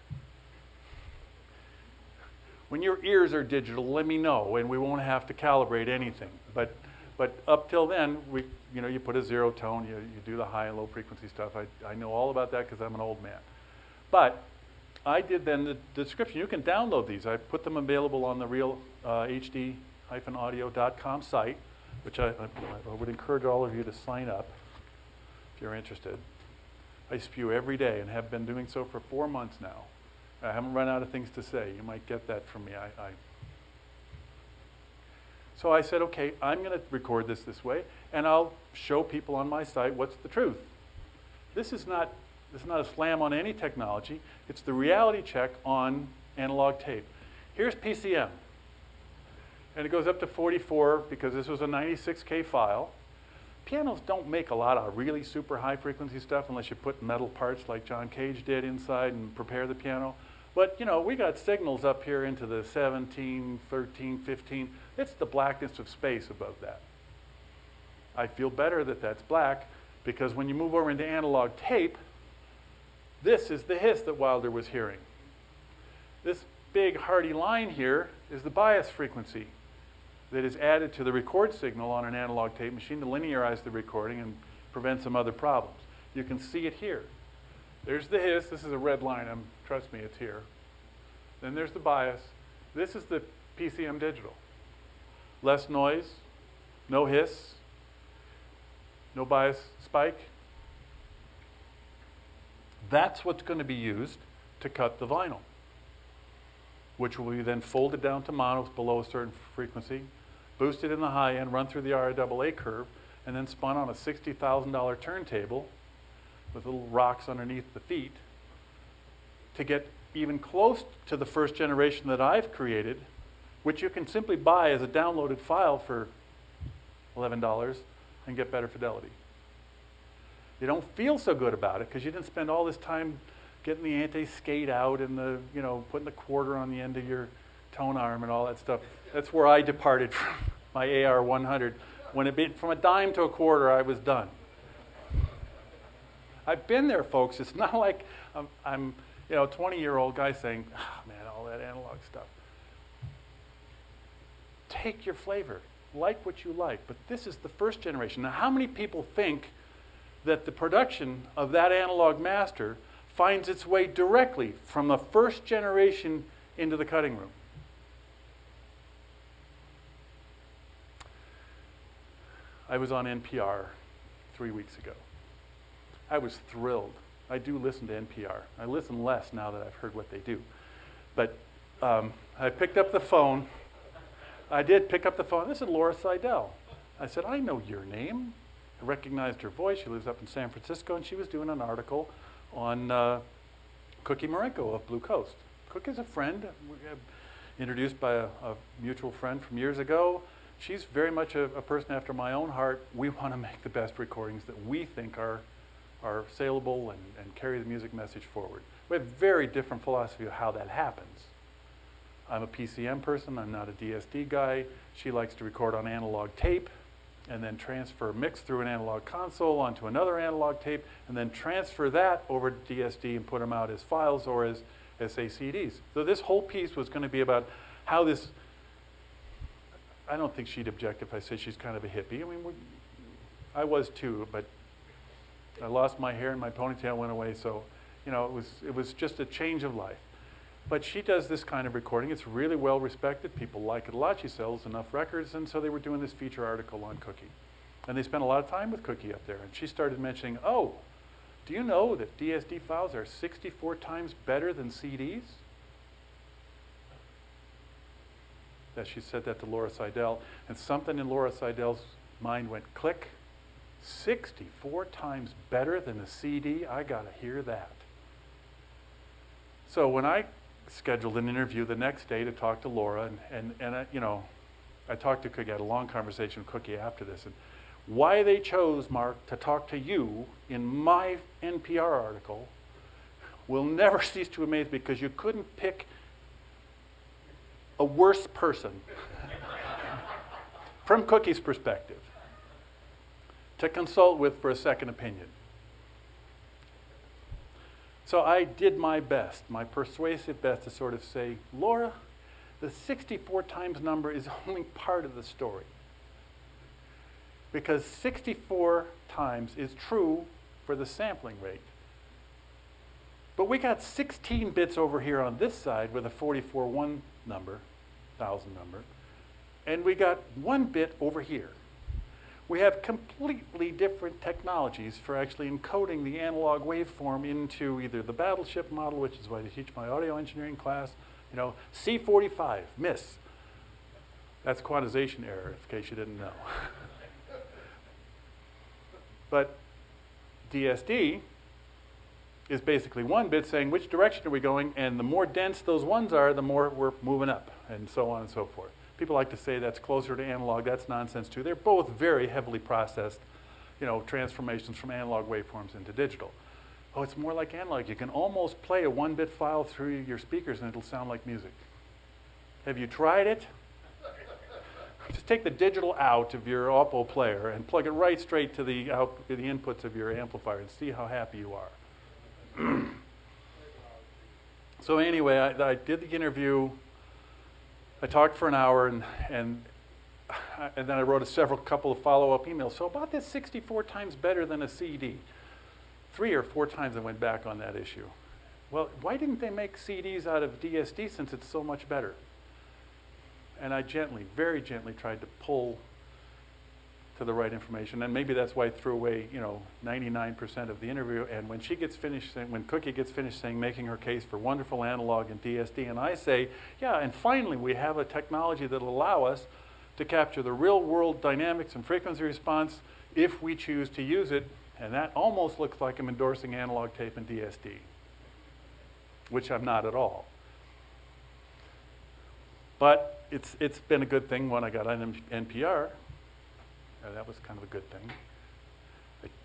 When your ears are digital, let me know, and we won't have to calibrate anything. But up till then, you put a 0 tone, you do the high and low frequency stuff. I know all about that because I'm an old man. But I did then the description. You can download these. I put them available on the real hd-audio.com site, which I would encourage all of you to sign up if you're interested. I spew every day and have been doing so for 4 months now. I haven't run out of things to say. You might get that from me. So I said, okay, I'm going to record this way, and I'll show people on my site what's the truth. This is not a slam on any technology. It's the reality check on analog tape. Here's PCM. And it goes up to 44 because this was a 96K file. Pianos don't make a lot of really super high frequency stuff unless you put metal parts like John Cage did inside and prepare the piano. But we got signals up here into the 17, 13, 15. It's the blackness of space above that. I feel better that that's black because when you move over into analog tape, this is the hiss that Wilder was hearing. This big hearty line here is the bias frequency that is added to the record signal on an analog tape machine to linearize the recording and prevent some other problems. You can see it here. There's the hiss. This is a red line. Trust me, it's here. Then there's the bias. This is the PCM digital. Less noise, no hiss, no bias spike. That's what's going to be used to cut the vinyl, which will be then folded down to monos below a certain frequency, boosted in the high end, run through the RAAA curve, and then spun on a $60,000 turntable with little rocks underneath the feet to get even close to the first generation that I've created, which you can simply buy as a downloaded file for $11 and get better fidelity. You don't feel so good about it because you didn't spend all this time getting the anti-skate out and putting the quarter on the end of your tone arm and all that stuff. That's where I departed from my AR100. When from a dime to a quarter, I was done. I've been there, folks. It's not like I'm a 20-year-old guy saying, man, all that analog stuff. take your flavor. Like what you like. But this is the first generation. Now, how many people think that the production of that analog master finds its way directly from the first generation into the cutting room? I was on NPR 3 weeks ago. I was thrilled. I do listen to NPR. I listen less now that I've heard what they do. But I picked up the phone. I did pick up the phone. This is Laura Seidel. I said, I know your name. I recognized her voice. She lives up in San Francisco, and she was doing an article on Cookie Marenko of Blue Coast. Cook is a friend, introduced by a mutual friend from years ago. She's very much a person after my own heart. We want to make the best recordings that we think are saleable and carry the music message forward. We have a very different philosophy of how that happens. I'm a PCM person. I'm not a DSD guy. She likes to record on analog tape and then transfer mix through an analog console onto another analog tape and then transfer that over to DSD and put them out as files or as SACDs. So this whole piece was going to be about how this, I don't think she'd object if I said she's kind of a hippie. I mean, I was too, but I lost my hair and my ponytail went away, so it was just a change of life. But she does this kind of recording. It's really well respected. People like it a lot. She sells enough records, and so they were doing this feature article on Cookie. And they spent a lot of time with Cookie up there, and she started mentioning, oh, do you know that DSD files are 64 times better than CDs? That she said that to Laura Seidel, and something in Laura Seidel's mind went click. 64 times better than a CD? I gotta hear that. So when I scheduled an interview the next day to talk to Laura, and I talked to Cookie, I had a long conversation with Cookie after this, and why they chose, Mark, to talk to you in my NPR article will never cease to amaze me, because you couldn't pick a worse person from Cookie's perspective to consult with for a second opinion. So I did my best, my persuasive best, to sort of say, Laura, the 64 times number is only part of the story. Because 64 times is true for the sampling rate. But we got 16 bits over here on this side with a 44.1 number, 1000 number, and we got 1 bit over here. We have completely different technologies for actually encoding the analog waveform into either the battleship model, which is what I teach my audio engineering class, C45, miss. That's quantization error, in case you didn't know. But DSD is basically 1 bit saying which direction are we going, and the more dense those ones are, the more we're moving up, and so on and so forth. People like to say that's closer to analog. That's nonsense too. They're both very heavily processed, transformations from analog waveforms into digital. Oh, it's more like analog. You can almost play a 1-bit file through your speakers and it'll sound like music. Have you tried it? Just take the digital out of your Oppo player and plug it right straight to the inputs of your amplifier and see how happy you are. So anyway, I did the interview. I talked for an hour, and then I wrote a couple of follow-up emails. So about this 64 times better than a CD. 3 or 4 times I went back on that issue. Well, why didn't they make CDs out of DSD since it's so much better? And I very gently tried to pull to the right information, and maybe that's why I threw away 99% of the interview. And when Cookie gets finished saying, making her case for wonderful analog and DSD, and I say, yeah, and finally we have a technology that'll allow us to capture the real world dynamics and frequency response if we choose to use it, and that almost looks like I'm endorsing analog tape and DSD, which I'm not at all. But it's been a good thing when I got on NPR. That was kind of a good thing.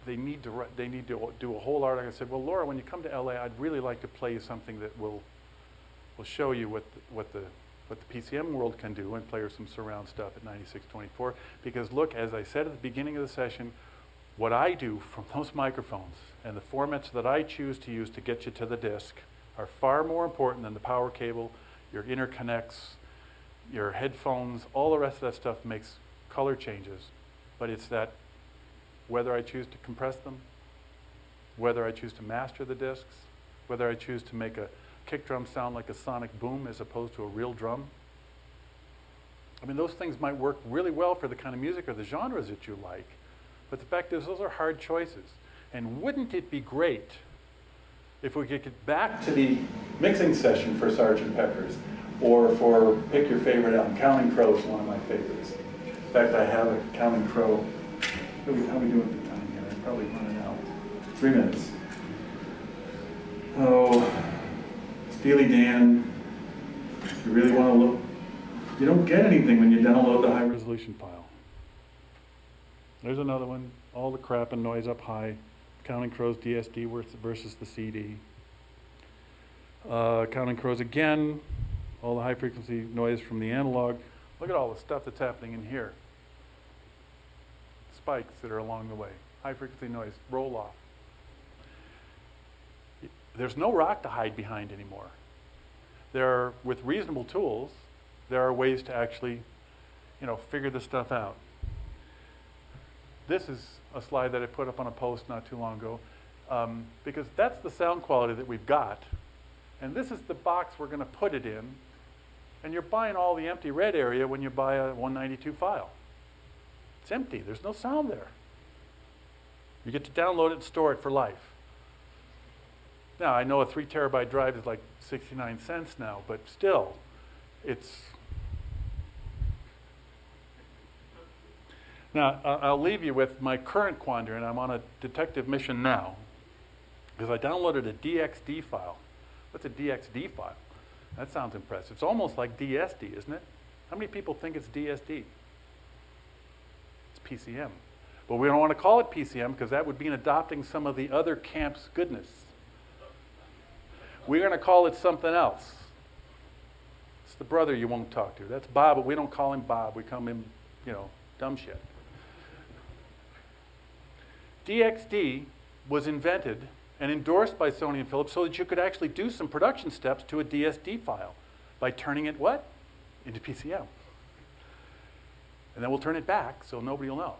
They need to do a whole article. I said, well, Laura, when you come to LA, I'd really like to play you something that will show you what the PCM world can do, and play her some surround stuff at 9624. Because look, as I said at the beginning of the session, what I do from those microphones and the formats that I choose to use to get you to the disc are far more important than the power cable, your interconnects, your headphones, all the rest of that stuff makes color changes. But it's that whether I choose to compress them, whether I choose to master the discs, whether I choose to make a kick drum sound like a sonic boom as opposed to a real drum. I mean, those things might work really well for the kind of music or the genres that you like, but the fact is those are hard choices. And wouldn't it be great if we could get back to the mixing session for Sgt. Pepper's, or for pick your favorite album. Counting Crow is one of my favorites. In fact, I have a Counting Crow. How are we doing for time here? I'm probably running out. 3 minutes. Oh, Steely Dan, you really want to look, you don't get anything when you download the high resolution file. There's another one, all the crap and noise up high. Counting Crows DSD versus the CD. Counting Crows again, all the high frequency noise from the analog. Look at all the stuff that's happening in here. Spikes that are along the way. High frequency noise, roll off. There's no rock to hide behind anymore. With reasonable tools, there are ways to actually, figure this stuff out. This is a slide that I put up on a post not too long ago, because that's the sound quality that we've got. And this is the box we're going to put it in. And you're buying all the empty red area when you buy a 192 file. It's empty. There's no sound there. You get to download it and store it for life. Now, I know a 3 terabyte drive is like 69 cents now, but still, it's... Now, I'll leave you with my current quandary, and I'm on a detective mission now, because I downloaded a DXD file. What's a DXD file? That sounds impressive. It's almost like DSD, isn't it? How many people think it's DSD? It's PCM. But we don't want to call it PCM, because that would mean adopting some of the other camp's goodness. We're going to call it something else. It's the brother you won't talk to. That's Bob, but we don't call him Bob. We call him, dumb shit. DXD was invented and endorsed by Sony and Philips so that you could actually do some production steps to a DSD file by turning it what? Into PCM. And then we'll turn it back so nobody will know.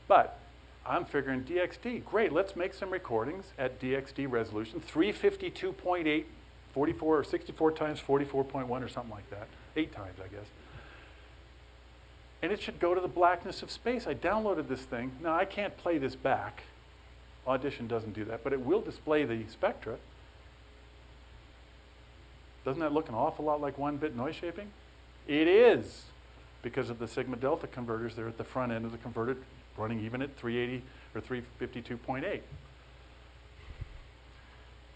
But I'm figuring DXD, great, let's make some recordings at DXD resolution, 352.8, 44 or 64 times 44.1 or something like that, 8 times, I guess. And it should go to the blackness of space. I downloaded this thing. Now, I can't play this back. Audition doesn't do that, but it will display the spectra. Doesn't that look an awful lot like 1-bit noise shaping? It is, because of the sigma delta converters there at the front end of the converter, running even at 380 or 352.8.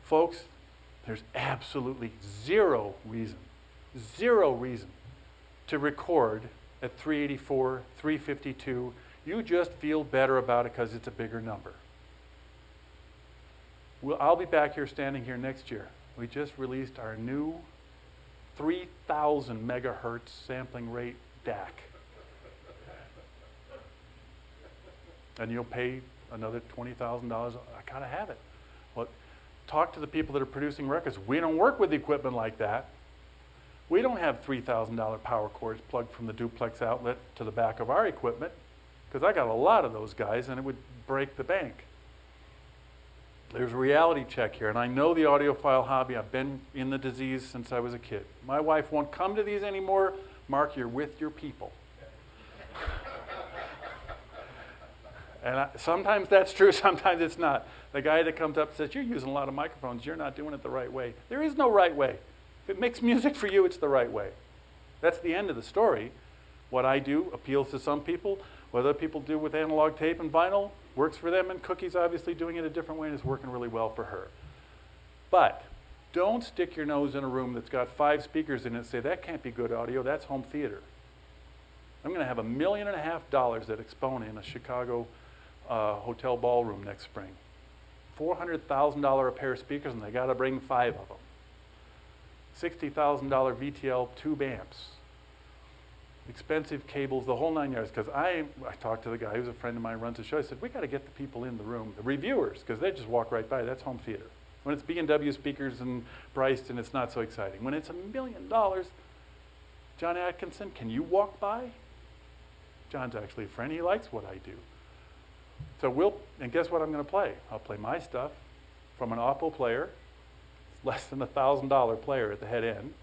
Folks, there's absolutely zero reason to record at 384, 352. You just feel better about it because it's a bigger number. I'll be back here standing here next year. We just released our new 3,000 megahertz sampling rate DAC. And you'll pay another $20,000. I gotta have it. Well, talk to the people that are producing records. We don't work with equipment like that. We don't have $3,000 power cords plugged from the duplex outlet to the back of our equipment, because I got a lot of those guys and it would break the bank. There's a reality check here, and I know the audiophile hobby. I've been in the disease since I was a kid. My wife won't come to these anymore. Mark, you're with your people. And sometimes that's true, sometimes it's not. The guy that comes up and says, you're using a lot of microphones, you're not doing it the right way. There is no right way. If it makes music for you, it's the right way. That's the end of the story. What I do appeals to some people. What other people do with analog tape and vinyl works for them, and Cookie's obviously doing it a different way and it's working really well for her. But don't stick your nose in a room that's got 5 speakers in it and say, that can't be good audio, that's home theater. I'm going to have $1.5 million at Exponent in a Chicago hotel ballroom next spring. $400,000 a pair of speakers, and they got to bring 5 of them. $60,000 VTL tube amps. Expensive cables, the whole 9 yards. Because I talked to the guy who's a friend of mine, runs the show. I said, we got to get the people in the room, the reviewers, because they just walk right by. That's home theater. When it's B&W speakers and priced, and it's not so exciting. When it's $1 million, John Atkinson, can you walk by? John's actually a friend. He likes what I do. So and guess what I'm going to play? I'll play my stuff from an Oppo player. It's less than $1,000 player at the head end.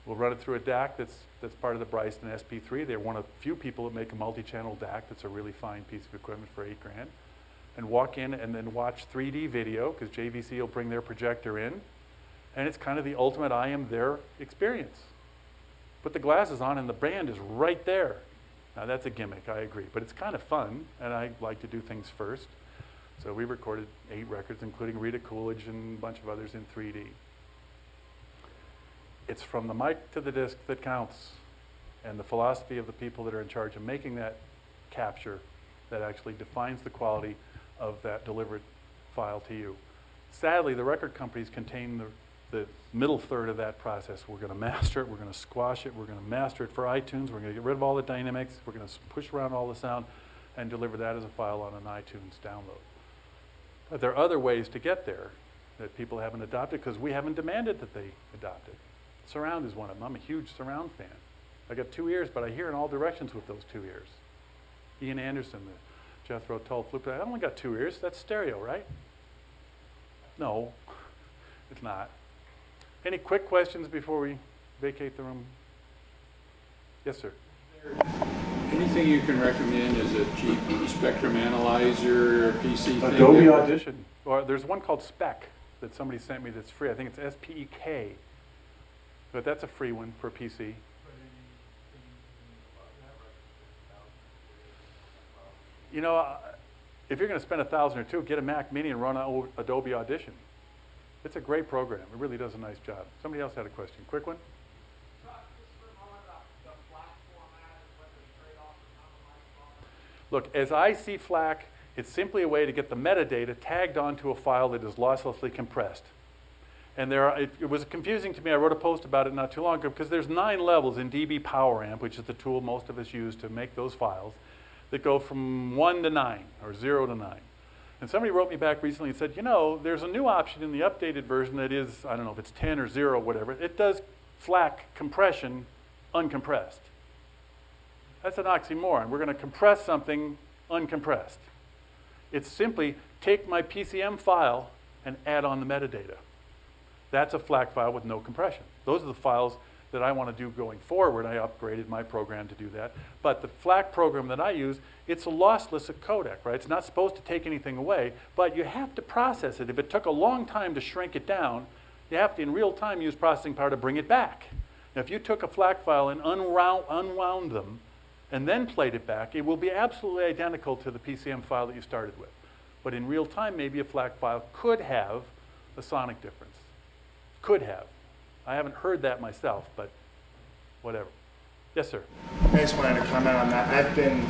We'll run it through a DAC that's part of the Bryson SP3. They're one of the few people that make a multi-channel DAC that's a really fine piece of equipment for $8 grand. And walk in and then watch 3D video, because JVC will bring their projector in. And it's kind of the ultimate I am there experience. Put the glasses on and the band is right there. Now that's a gimmick, I agree, but it's kind of fun, and I like to do things first. So we recorded 8 records, including Rita Coolidge and a bunch of others in 3D. It's from the mic to the disc that counts, and the philosophy of the people that are in charge of making that capture that actually defines the quality of that delivered file to you. Sadly, the record companies contain the middle third of that process. We're going to master it, we're going to squash it, we're going to master it for iTunes, we're going to get rid of all the dynamics, we're going to push around all the sound and deliver that as a file on an iTunes download. But there are other ways to get there that people haven't adopted because we haven't demanded that they adopt it. Surround is one of them. I'm a huge surround fan. I got 2 ears, but I hear in all directions with those 2 ears. Ian Anderson, the Jethro Tull flute player, I only got 2 ears. That's stereo, right? No, it's not. Any quick questions before we vacate the room? Yes, sir. Anything you can recommend as a cheap spectrum analyzer or PC thing? Adobe Audition. Or there's one called Spec that somebody sent me that's free. I think it's SPEK. But that's a free one for PC. You know, if you're going to spend $1,000 or $2,000, get a Mac Mini and run Adobe Audition. It's a great program. It really does a nice job. Somebody else had a question. Quick one? Look, as I see FLAC, it's simply a way to get the metadata tagged onto a file that is losslessly compressed. And it was confusing to me. I wrote a post about it not too long ago because there's 9 levels in DB PowerAmp, which is the tool most of us use to make those files, that go from 1 to 9 or 0 to 9. And somebody wrote me back recently and said, you know, there's a new option in the updated version that is, I don't know if it's 10 or 0, whatever. It does FLAC compression uncompressed. That's an oxymoron. We're going to compress something uncompressed. It's simply take my PCM file and add on the metadata. That's a FLAC file with no compression. Those are the files that I want to do going forward. I upgraded my program to do that. But the FLAC program that I use, it's a lossless codec, right? It's not supposed to take anything away, but you have to process it. If it took a long time to shrink it down, you have to, in real time, use processing power to bring it back. Now, if you took a FLAC file and unwound them and then played it back, it will be absolutely identical to the PCM file that you started with. But in real time, maybe a FLAC file could have a sonic difference. Could have. I haven't heard that myself, but whatever. Yes, sir. I just wanted to comment on that. I've been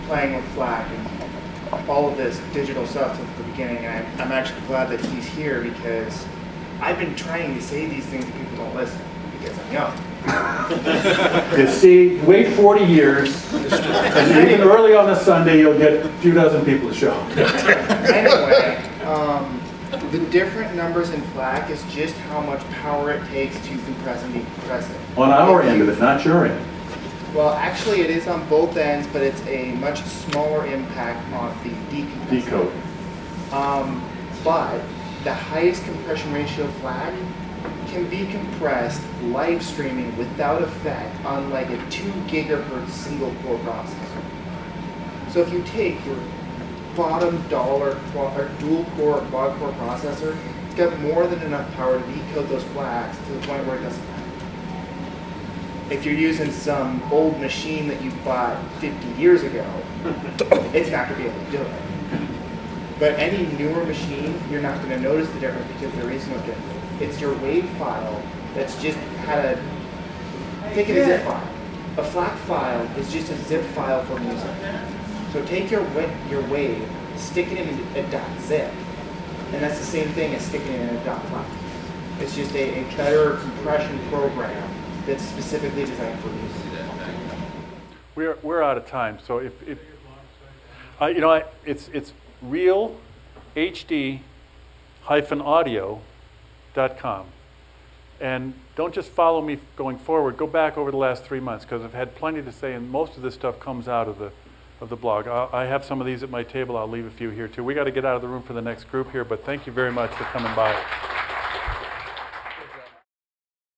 playing with FLAC and all of this digital stuff since the beginning, and I'm actually glad that he's here because I've been trying to say these things and people don't listen because I'm young. You see, wait 40 years, and even early on a Sunday, you'll get a few dozen people to show. Anyway, the different numbers in FLAC is just how much power it takes to compress and decompress it. On our end of it, not your end. Well, actually it is on both ends, but it's a much smaller impact on the decompression. Decode. But the highest compression ratio FLAC can be compressed live streaming without effect on like a 2 gigahertz single core processor. So if you take your bottom dollar dual core or quad core processor, it's got more than enough power to decode those FLACs to the point where it doesn't matter. If you're using some old machine that you bought 50 years ago, it's not going to be able to do it. But any newer machine, you're not going to notice the difference because there is no difference. It's your wave file that's just had a, think of a zip file. A FLAC file is just a zip file for music. So take your wave, stick it in a .zip, and that's the same thing as sticking it in a .FLAC. It's just a better compression program that's specifically designed for music. We're out of time, so if it's real HD-audio.com. And don't just follow me going forward. Go back over the last 3 months, because I've had plenty to say, and most of this stuff comes out of the blog. I have some of these at my table. I'll leave a few here too. We got to get out of the room for the next group here, but thank you very much for coming by.